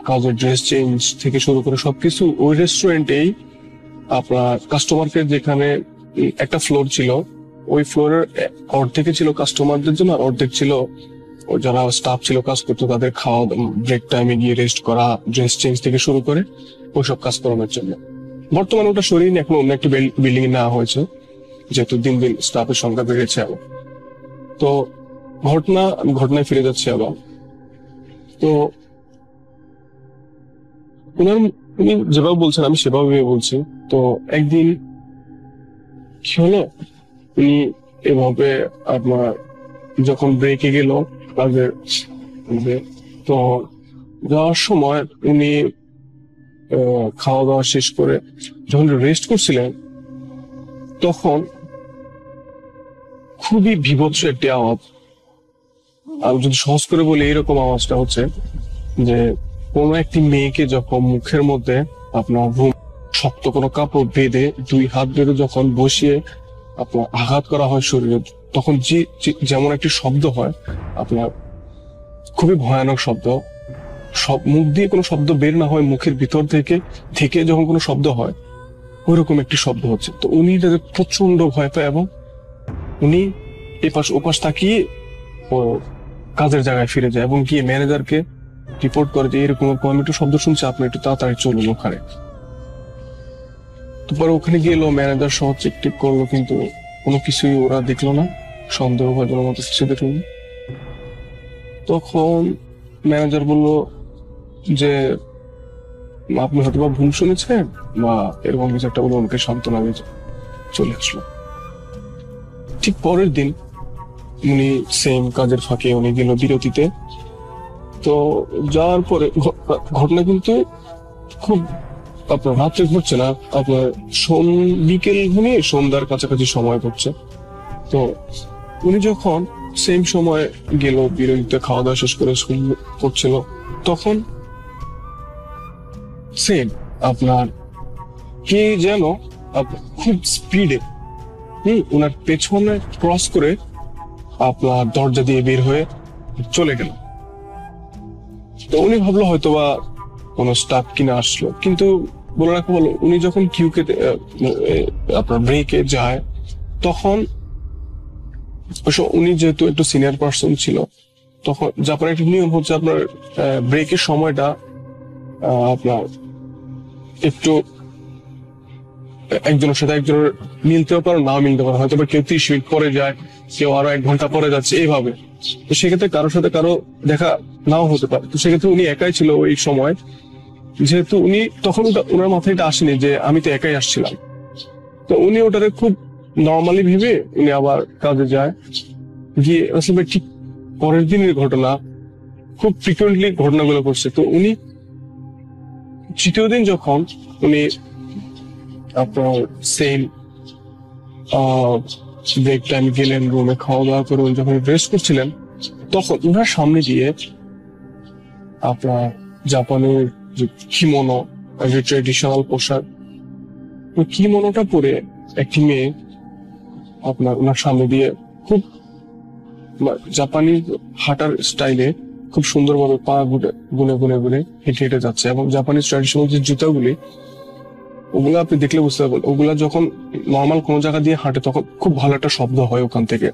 কাজের ড্রেস চেঞ্জ থেকে শুরু করে সবকিছু ওই রেস্টুরেন্টেই আপনার কাস্টমারকে, যেখানে একটা ফ্লোর ছিল, ওই ফ্লোরের অর্ধেকে ছিল কাস্টমারদের জন্য, আর অর্ধেক ছিল যারা স্টাফ ছিল কাজ করতো তাদের খাওয়া, ব্রেক টাইমে গিয়ে রেস্ট করা, ড্রেস চেঞ্জ থেকে শুরু করে ওইসব কাজ করানোর জন্য। বর্তমানে ওটা সরিয়ে এখন অন্য একটি বিল্ডিং এ নেওয়া হয়েছে, যেহেতু দিন দিন স্টাফের সংখ্যা বেড়েছে আবার। তো ঘটনায় ফিরে যাচ্ছে আবার। তো উনি যেভাবে বলছেন আমি সেভাবে বলছি। তো একদিন কি হলো, উনি এভাবে আপনার যখন ব্রেকে গেল কাজের, তো যাওয়ার সময় উনি খাওয়া দাওয়া শেষ করে যখন রেস্ট করছিলেন, তখন খুবই বীভৎস একটি আওয়াজ, আমি যদি সহজ করে বলি এইরকম আওয়াজটা হচ্ছে যে কোনো একটি মেয়েকে যখন মুখের মধ্যে আপনার শক্ত কোনো কাপড় বেঁধে 2 হাত বেঁধে যখন বসিয়ে আপনার আঘাত করা হয় শরীরে, তখন যেমন একটি শব্দ হয়, আপনার খুবই ভয়ানক শব্দ, সব মুখ দিয়ে কোনো শব্দ বের না হয়, মুখের ভিতর থেকে যখন কোনো শব্দ হয় ওইরকম একটি শব্দ হচ্ছে। তো উনি প্রচন্ড ভয় পায়, এবং উনি এপাশ ওপাশ তাকিয়ে ও কাজের জায়গায় ফিরে যায় এবং গিয়ে ম্যানেজারকে রিপোর্ট করে যে এরকম আমি একটু শব্দ শুনছি, আপনি একটু তাড়াতাড়ি চলুন ওখানে। তারপরে ওখানে গেলো, ম্যানেজার সহ চেক টেক করলো, কিন্তু কোনো কিছুই ওরা দেখলো না, সন্দেহভাজনের মতো কিছু দেখলো না। তখন ম্যানেজার বললো যে আপনি হয়তো বা ভুল শুনেছেন বা এরকম কিছু একটা বলে ওনাকে সান্ত্বনা দিয়ে চলে আসলো। ঠিক পরের দিন উনি সেম কাজের ফাঁকে উনি গেল বিরতিতে। তো যাওয়ার পরে ঘটনা কিন্তু খুব আপনার রাত্রে ঘটছে না, আপনার বিকেল ঘুমিয়ে সন্ধ্যার কাছাকাছি সময় পড়ছে। তো উনি যখন সেম সময় গেল বিরতিতে, খাওয়া দাওয়া শেষ করে স্কুল করছিল, তখন সেম আপনার কে যেন খুব স্পিডে ওনার পেছনে ক্রস করে আপনার দরজা দিয়ে বের হয়ে চলে গেল। তো উনি ভাবলো হয়তোবা কোনো স্টাফ কিনা আসলো, কিন্তু বলে রাখা বলো উনি যখন কিউকে আপনার ব্রেকে যায় তখন উনি যেহেতু একটু সিনিয়র পার্সন ছিল, তখন জাপানের একটা নিয়ম হচ্ছে আপনার ব্রেকের সময়টা আপনার একটু একজনের সাথে একজনের মিলতেও পারে, না মিলতে পারে, হয়তো বা কেউ 30 মিনিট পরে যায়, কেউ আরো 1 ঘন্টা পরে যাচ্ছে, এইভাবে। তো সেক্ষেত্রে কারোর সাথে কারো দেখা নাও হতে পারে। তো সেক্ষেত্রে উনি একাই ছিল ওই সময়, যেহেতু উনি তখন ওনার মাথায় এটা আসেনি যে আমি তো একাই আসছিলাম। তো উনি ওটারে খুব নর্মালি ভেবে উনি আবার কাজে যায়। গিয়ে আসলে ঠিক পরের দিনের ঘটনা, খুব ফ্রিকুয়েন্টলি ঘটনাগুলো ঘটছে। তো উনি তৃতীয় দিন যখন উনি আপনার সেম ব্রেক টাইম গেলেন, রুমে খাওয়া দাওয়া করে যখন রেস্ট করছিলেন, তখন ওনার সামনে দিয়ে আপনার জাপানের যে কিমোনো, যে ট্রেডিশনাল পোশাক, ওই কিমোনোটা পরে একটি মেয়ে আপনার ওনার সামনে দিয়ে খুব জাপানি হাঁটার স্টাইলে খুব সুন্দরভাবে পা গুনে গুনে গুনে হেঁটে হেঁটে যাচ্ছে। এবং জাপানিজ ট্র্যাডিশনাল যে জুতাগুলি, ওগুলো আপনি দেখলে বুঝতে পারবেন, ওগুলা যখন নর্মাল কোনো জায়গা দিয়ে হাঁটে তখন খুব ভালো একটা শব্দ হয় ওখান থেকে,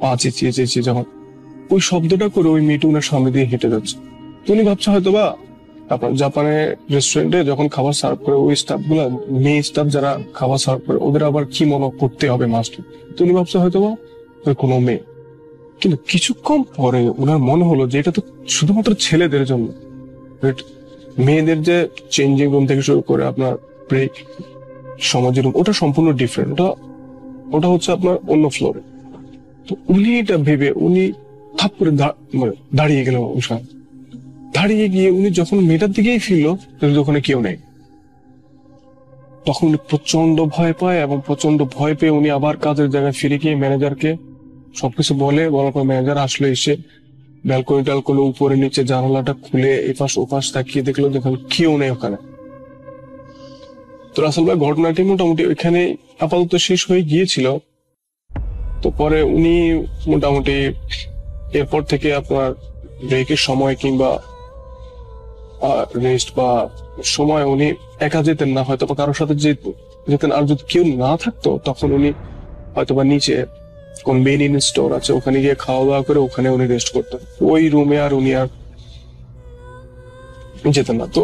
পা চেঁচিয়ে চেঁচিয়ে যখন ওই শব্দটা করে ওই মেয়েটি ওনার সামনে দিয়ে হেঁটে যাচ্ছে। তো উনি ভাবছে হয়তো বা আপনার জাপানের রেস্টুরেন্টে যখন খাবার সার্ভ করে ওই স্টাফ গুলা, মেয়ে স্টাফ যারা খাবার সার্ভ করে, ওদের আবার কি মনে করতে হবে মাস্ট। তো উনি ভাবছে হয়তো বা ওই কোনো মেয়ে। কিন্তু কিছুক্ষণ পরে ওনার মনে হলো যে এটা তো শুধুমাত্র ছেলেদের জন্য, মেয়েদের যে চেঞ্জিং রুম থেকে শুরু করে আপনার ব্রেক সমাজের রুম, ওটা সম্পূর্ণ ডিফারেন্ট, ওটা হচ্ছে আপনার অন্য ফ্লোরে। তো উনি এটা ভেবে উনি থাপ করে দাঁড়িয়ে গেল। দাঁড়িয়ে গিয়ে উনি যখন মেয়েটার দিকেই ফিরলো, ওখানে কেউ নেই। তখন উনি প্রচন্ড ভয় পায়, এবং প্রচন্ড ভয় পেয়ে উনি আবার কাজের জায়গায় ফিরে গিয়ে ম্যানেজারকে সবকিছু বলার পর ম্যানেজার আসলে এসে ব্যালকনি টালকনি উপরে নিচে জানালাটা খুলে এপাশ ওপাশ তাকিয়ে দেখলো যেখানে কেউ নেই ওখানে। তো রাসেল ভাই ঘটনাটি মোটামুটি ওইখানে আপাতত শেষ হয়ে গিয়েছিল। তো পরে উনি মোটামুটি এরপর থেকে আপনার ব্রেকের সময় কিংবা রেস্ট বা সময় উনি একা যেতেন না, হয়তো বা কারোর সাথে যেতেন। আর যদি কেউ না থাকতো তখন উনি হয়তো বা নিচে কোন মেন স্টোর আছে ওখানে গিয়ে খাওয়া দাওয়া করে ওখানে উনি রেস্ট করতেন, ওই রুমে আর উনি আর যেতেন না। তো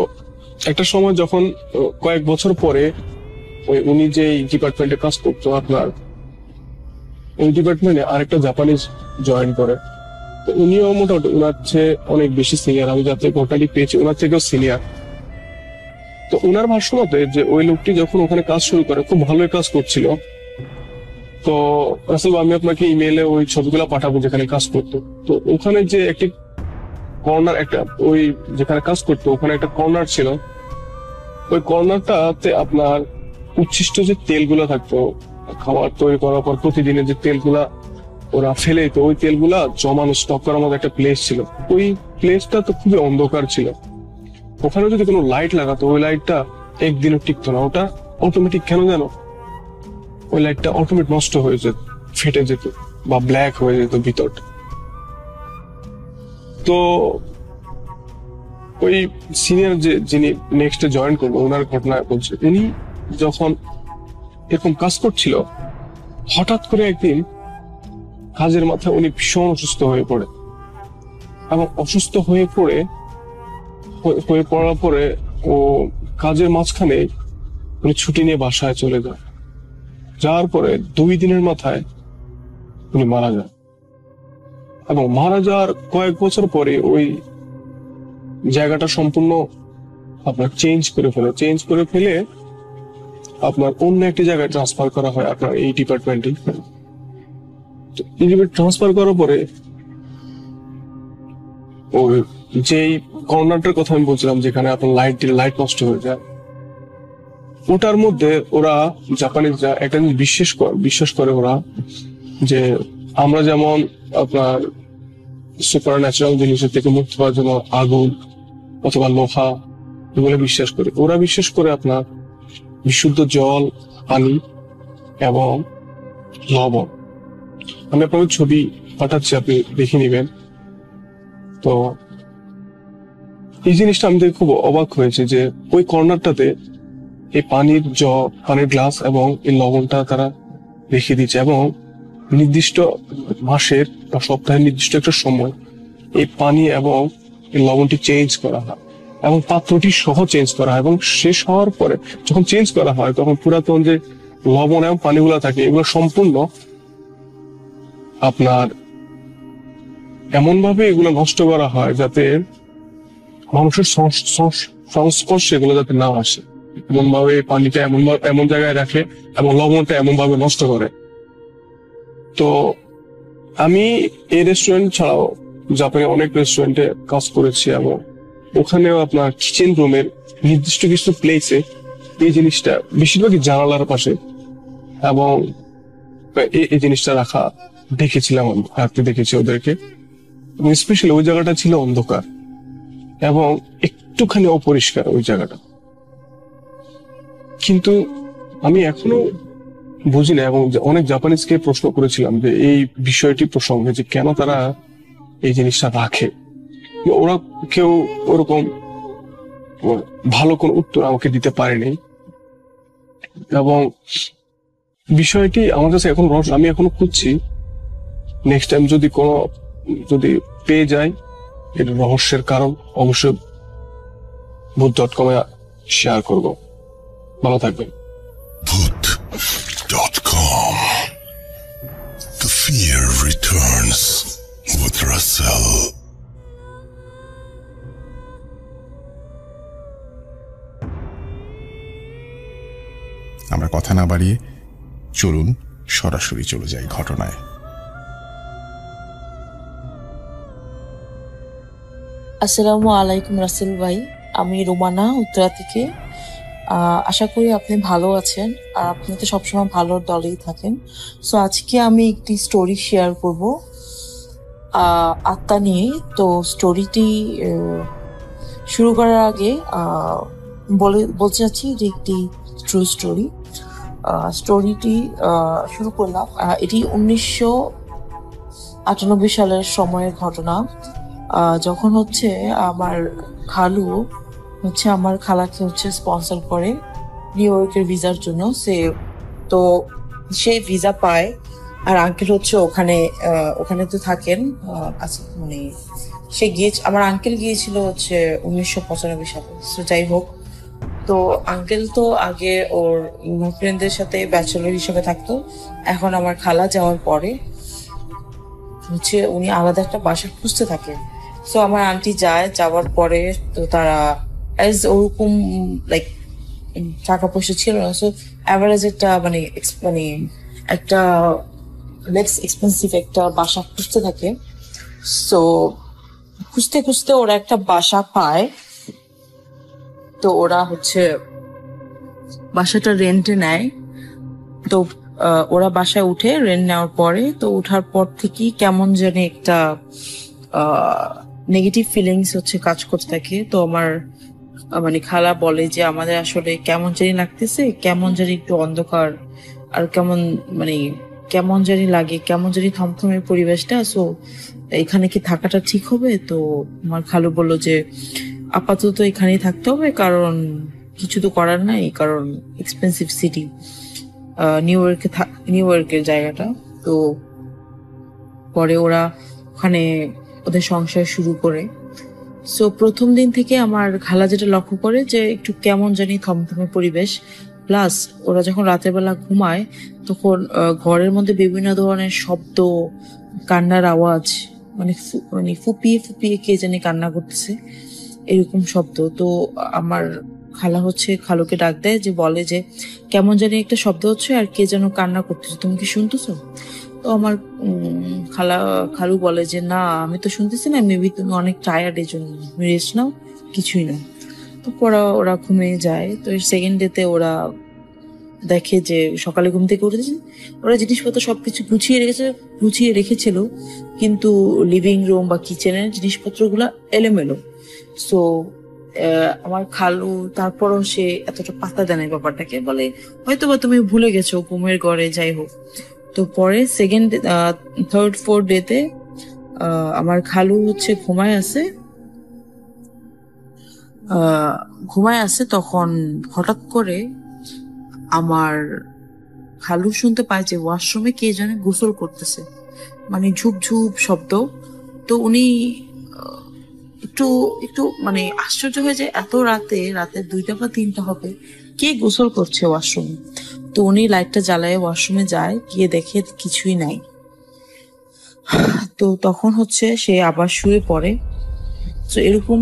একটা সময় যখন কয়েক বছর পরে উনি যে ডিপার্টমেন্টে কাজ করতো, আপনার ওই ডিপার্টমেন্টে আরেকটা জাপানিজ জয়েন করে। তো উনিও মোটামুটি ওনার চেয়ে অনেক বেশি সিনিয়র, আমি যাতে ঘটনাটি পেয়েছি ওনার থেকেও সিনিয়র। তো ওনার ভাষ্য মতে যে ওই লোকটি যখন ওখানে কাজ শুরু করে খুব ভালোই কাজ করছিল। তো আসলে আমি আপনাকে ইমেইলে ওই ছবিগুলো পাঠাবো যেখানে কাজ করতো। তো ওখানে যে একটি কর্নার, একটা ওই যেখানে কাজ করতো ওখানে একটা কর্নার ছিল। ওই কর্নারটাতে আপনার উচ্ছিষ্ট যে তেলগুলা থাকতো খাবার তৈরি করার পর প্রতিদিনের যে তেলগুলা ওরা ফেলে, তো ওই তেলগুলা জমানো স্টক করার মতো একটা প্লেস ছিল। ওই প্লেসটা তো খুবই অন্ধকার ছিল। ওখানে যদি কোনো লাইট লাগাতো ওই লাইটটা একদিনও টিকতো না, ওটা অটোমেটিক কেন জানো, ওই লাইটটা অটোমেটিক নষ্ট হয়ে যেত, ফেটে যেত বা ব্ল্যাক হয়ে যেত ভিতরটা। তো ওই সিনিয়র যিনি নেক্সটে জয়েন করবো ওনার ঘটনা বলছে, উনি যখন এরকম কাজ করছিল হঠাৎ করে একদিন কাজের মাথায় উনি ভীষণ অসুস্থ হয়ে পড়ে। এবং অসুস্থ হয়ে পড়ার পরে ও কাজের মাঝখানে উনি ছুটি নিয়ে বাসায় চলে যান। যাওয়ার পরে 2 দিনের মাথায় উনি মারা যান, এবং মারা যাওয়ার কয়েক বছর পরে ওই জায়গাটা সম্পূর্ণ আপনার চেঞ্জ করে ফেলে আপনার অন্য একটি জায়গায় ট্রান্সফার করা হয় আপনার এই ডিপার্টমেন্টে। ট্রান্সফার করার পরে ওই যেই কর্নারটার কথা আমি বলছিলাম, যেখানে আপনার লাইট নষ্ট হয়ে যায়, ওটার মধ্যে ওরা জাপানিজরা একটা জিনিস বিশ্বাস করে ওরা, যে আমরা যেমন আপনার সুপার ন্যাচারাল জিনিসের থেকে মুক্ত হওয়ার জন্য আগুন অথবা লোহা এগুলো বিশ্বাস করে, ওরা বিশ্বাস করে আপনার বিশুদ্ধ জল, পানি এবং লবণ। আমি আপনাকে ছবি পাঠাচ্ছি, আপনি দেখে নিবেন। তো এই জিনিসটা আমি দেখে খুব অবাক হয়েছে যে ওই কর্নারটাতে এই পানির গ্লাস এবং এই লবণটা তারা রেখে দিচ্ছে, এবং নির্দিষ্ট মাসের বা সপ্তাহের নির্দিষ্ট একটা সময় এই পানি এবং এই লবণটি চেঞ্জ করা হয়, এবং পাত্রটি সহ চেঞ্জ করা হয়, এবং শেষ হওয়ার পরে যখন চেঞ্জ করা হয় তখন পুরাতন যে লবণ এবং পানিগুলো থাকে এগুলো সম্পূর্ণ আপনার এমন ভাবে এগুলো নষ্ট করা হয় যাতে মানুষের সংস্পর্শে এগুলো যাতে না আসে, এমন ভাবে পানিটা এমন জায়গায় রাখে এবং লবণটা এমন ভাবে নষ্ট করে। তো আমি এই রেস্টুরেন্ট ছাড়াও জাপানে অনেক রেস্টুরেন্টে কাজ করেছি, এবং ওখানেও আপনার কিচেন রুমের নির্দিষ্ট কিছু প্লেসে এই জিনিসটা বেশিরভাগই জানালার পাশে, এবং এই জিনিসটা রাখতে দেখেছি ওদেরকে। স্পেশালি ওই জায়গাটা ছিল অন্ধকার এবং একটুখানি অপরিষ্কার ওই জায়গাটা, কিন্তু আমি এখনো বুঝি না, এবং অনেক জাপানিজকে প্রশ্ন করেছিলাম যে এই বিষয়টি প্রসঙ্গে, যে কেন তারা এই জিনিসটা রাখে। ওরা কেউ ওরকম ভালো কোন উত্তর আমাকে দিতে পারেনি, এবং বিষয়টি আমার কাছে এখন আমি এখনো খুঁজছি। নেক্সট টাইম যদি পেয়ে যাই এর রহস্যের কারণ, অবশ্যই ভূত.com শেয়ার করব। ভালো থাকবেন। Voot.com. The fear returns with Russell. আমরা কথা না বাড়িয়ে চলুন সরাসরি চলে যাই ঘটনায়। আসসালামু আলাইকুম রাসেল ভাই, আমি রোমানা উত্তরা থেকে। আশা করি আপনি ভালো আছেন, আর আপনি তো সবসময় ভালো দলেই থাকেন। সো আজকে আমি একটি স্টোরি শেয়ার করব আত্মা নিয়ে। তো স্টোরিটি শুরু করার আগে বলতে চাচ্ছি যে একটি ট্রু স্টোরি। স্টোরিটি শুরু করলাম, এটি 1998 সালের সময়ের ঘটনা। যখন হচ্ছে আমার খালু আমার খালাকে স্পন্সর করে নিউ ইয়র্কের ভিসার জন্য। সে ভিসা পায়, আর আঙ্কেল ওখানে তো থাকেন। মানে আমার আঙ্কেল গিয়েছিল 1995 সালে। যাই হোক, তো আঙ্কেল তো আগে ওর ফ্রেন্ডদের সাথে ব্যাচেলর হিসেবে থাকতো। এখন আমার খালা যাওয়ার পরে উনি আলাদা একটা বাসা খুঁজতে থাকে। সো আমার আন্টি যাওয়ার পরে তো তারা ওরকম লাইক টাকা পয়সা ছিল না। সো অ্যাভারেজ একটা মানে একটা লেস এক্সপেন্সিভ একটা বাসা খুঁজতে থাকে। সো খুঁজতে খুঁজতে ওরা একটা বাসা পায়। তো ওরা বাসাটা রেন্টে নেয়। তো ওরা বাসায় উঠে রেন্ট নেওয়ার পরে, তো উঠার পর থেকেই কেমন জানি একটা নেগেটিভ ফিলিংস কাজ করতে থাকে। তো আমার খালা বলে যে আমাদের আসলে কেমন জানি লাগতেছে, কেমন জানি একটু অন্ধকার, আর কেমন জানি লাগে, কেমন জানি থমথমের পরিবেশটা। সো এখানে কি থাকাটা ঠিক হবে? তো আমার খালু বললো যে আপাতত এখানেই থাকতে হবে, কারণ কিছু তো করার নাই, কারণ এক্সপেন্সিভ সিটি নিউ ইয়র্কের জায়গাটা। তো পরে ওরা ওখানে ওদের সংসার শুরু করে। সো প্রথম দিন থেকে আমার খালা যেটা লক্ষ্য করে যে একটু কেমন জানি থমথমে পরিবেশ প্লাস ওরা যখন রাতের বেলা ঘুমায় তখন ঘরের মধ্যে বিভিন্ন ধরনের শব্দ, কান্নার আওয়াজ, মানে ফুপিয়ে ফুপিয়ে কে জানি কান্না করতেছে, এরকম শব্দ। তো আমার খালা হচ্ছে খালুকে ডাক দেয়, যে বলে যে কেমন জানি একটা শব্দ হচ্ছে আর কে যেন কান্না করতেছে, তুমি কি শুনতেছো? তো আমার খালু বলে যে না, আমি তো শুনতেছি না, মেবি তুমি অনেক টায়ার্ড, এই জন্য রেস্ট নাও, কিছুই না। তো ওরা ঘুমিয়ে যায়। তো সেকেন্ড ডেতে ওরা দেখে যে সকালে ঘুম থেকে উঠেছে, ওরা জিনিসপত্র সবকিছু গুছিয়ে রেখেছিল, কিন্তু লিভিং রুম বা কিচেনের জিনিসপত্রগুলো এলোমেলো। সো আমার খালু তারপরও সে এতটা পাত্তা দেয় না ব্যাপারটাকে, বলে হয়তো বা তুমি ভুলে গেছো ঘুমের ঘরে, যাই হোক। তো পরে থার্ড ফোর্থ ডেতে আমার খালু হচ্ছে ঘুমায় আছে, তখন হঠাৎ করে আমার খালু শুনতে পায় যে ওয়াশরুমে কে যেন গোসল করতেছে, মানে ঝুপ ঝুপ শব্দ। তো উনি একটু একটু মানে আশ্চর্য হয়ে যায়, এত রাতে 2টা বা 3টা হবে, কে গোসল করছে ওয়াশরুমে। তো উনি লাইটটা জ্বালায় ওয়াশরুমে যায়, গিয়ে দেখে কিছুই নাই। তো তখন হচ্ছে সে আবার শুয়ে পড়ে। তো এরকম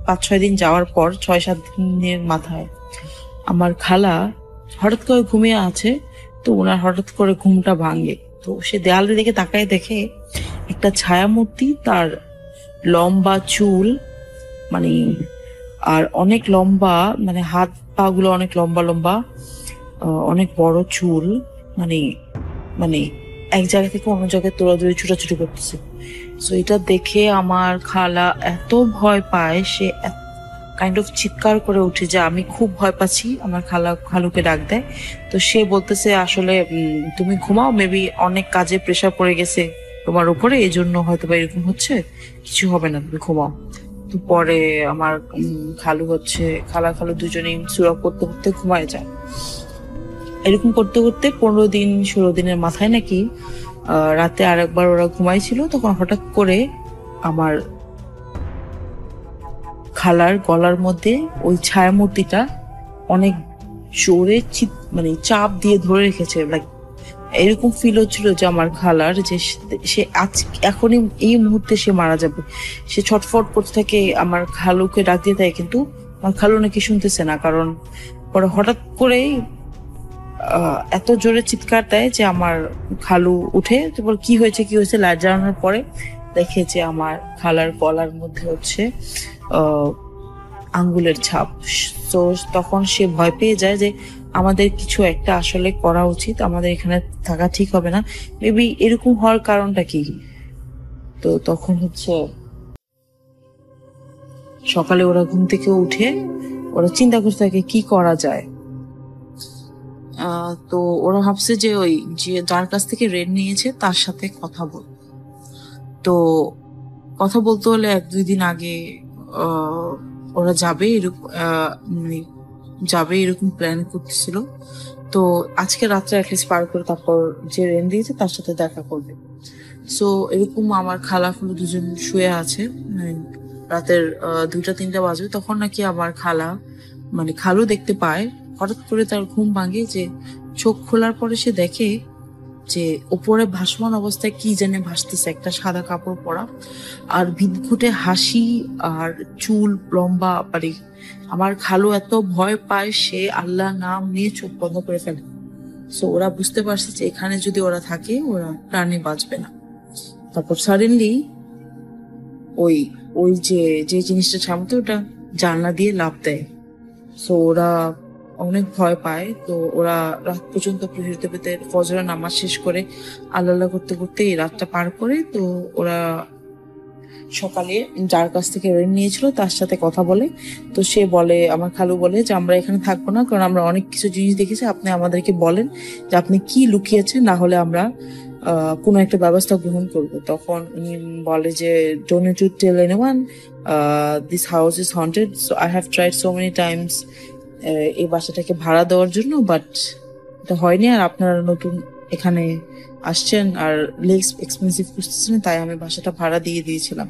5-6 দিন যাওয়ার পর, 6-7 দিনের মাথায় আমার খালা হঠাৎ করে ঘুমিয়ে আছে। তো ওনার হঠাৎ করে ঘুমটা ভাঙে। তো সে দেয়ালের দিকে তাকায়, দেখে একটা ছায়ামূর্তি, তার লম্বা চুল, মানে আর অনেক লম্বা, মানে হাত পা গুলো অনেক লম্বা লম্বা, অনেক বড় চুল, মানে মানে এক জায়গা থেকে অন্য জায়গায় দৌড়াদৌড়ি ছুটাছুটি করতেছে। সো এটা দেখে আমার খালা এত ভয় পায়, সে কাইন্ড অফ চিৎকার করে উঠে যে আমি খুব ভয় পাচ্ছি। আমার খালুকে ডাক দেয়। তো সে বলতেছে আসলে তুমি ঘুমাও, মেবি অনেক কাজে প্রেশার পড়ে গেছে তোমার উপরে, এই জন্য হয়তো বা এরকম হচ্ছে, কিছু হবে না, তুমি ঘুমাও। তো পরে আমার খালু দুজনেই সূরা করতে করতে ঘুমায় যায়। এরকম করতে করতে 15-16 দিনের মাথায় নাকি রাতে আরেকবার ওরা ঘুমাইছিল, তখন হঠাৎ করে আমার খালার গলার মধ্যে ওই ছায়ামূর্তিটা অনেক জোরে মানে চাপ দিয়ে ধরে রেখেছে। লাইক এরকম ফিল হচ্ছিল যে আমার খালার, যে সে এখনই এই মুহূর্তে সে মারা যাবে। সে ছটফট করতে থাকে, আমার খালুকে ডাক দিয়ে থাকে, কিন্তু আমার খালু নাকি শুনতেছে না। কারণ পরে হঠাৎ করে এত জোরে চিৎকার দেয় যে আমার খালু উঠে, তারপর কি হয়েছে লাইট জ্বালানোর পরে দেখে যে আমার খালার গলার মধ্যে হচ্ছে আঙ্গুলের ছাপ। তো তখন সে ভয় পেয়ে যায় যে আমাদের কিছু একটা আসলে করা উচিত, আমাদের এখানে থাকা ঠিক হবে না, মেবি এরকম হওয়ার কারণটা কি। তো তখন হচ্ছে সকালে ওরা ঘুম থেকে উঠে ওরা চিন্তা করতে থাকে কি করা যায়। তো ওরা ভাবছে যে ওই যে যার কাছ থেকে রেন্ট নিয়েছে তার সাথে কথা বল। তো কথা বলতে হলে 1-2 দিন আগে ওরা যাবে এরকম প্ল্যান করতেছিল। তো আজকে রাত্রে অ্যাটলিস্ট পার করে তারপর যে রেন্ট দিয়েছে তার সাথে দেখা করবে। সো এরকম আমার খালু দুজন শুয়ে আছে, রাতের 2টা-3টা বাজে। তখন নাকি আমার খালু দেখতে পায়, হঠাৎ করে তার ঘুম ভাঙে, যে চোখ খোলার পরে সে দেখে যে উপরে ভাসমান অবস্থায় কি জানে ভাসতেছে, একটা সাদা কাপড় পরা, আর ভিতঘুটে হাসি আর চুল লম্বা পারি। আমার খালু এত ভয় পায়, সে আল্লাহ নাম নিয়ে চোখ বন্ধ করে ফেলে। সো ওরা বুঝতে পারছে যে এখানে যদি ওরা থাকে ওরা প্রাণে বাঁচবে না। তারপর সাডেনলি ওই যে জিনিসটা সামনে ওটা জানলা দিয়ে লাফ দেয়। সো ওরা অনেক ভয় পায়। তো ওরা রাত পর্যন্ত প্রহরিত পেতে ফজরের নামাজ শেষ করে আল্লাহ করতে করতে এই রাতটা পার করে। তো ওরা সকালে যার কাছ থেকে রেন্ট নিয়েছিল তার সাথে কথা বলে। তো সে বলে, আমার খালু বলে যে আমরা এখানে থাকবো না, কারণ আমরা অনেক কিছু জিনিস দেখেছি, আপনি আমাদেরকে বলেন যে আপনি কি লুকিয়েছেন, না হলে আমরা কোনো একটা ব্যবস্থা গ্রহণ করব। তখন উনি বলে যে don't need to tell anyone, this house is haunted, so I have tried so many times এই বাসাটাকে ভাড়া দেওয়ার জন্য, বাট এটা হয়নি। আর আপনারা নতুন এখানে আসছেন আর লেস এক্সপেন্সিভ খুঁজতেছেন, তাই আমি বাসাটা ভাড়া দিয়ে দিয়েছিলাম।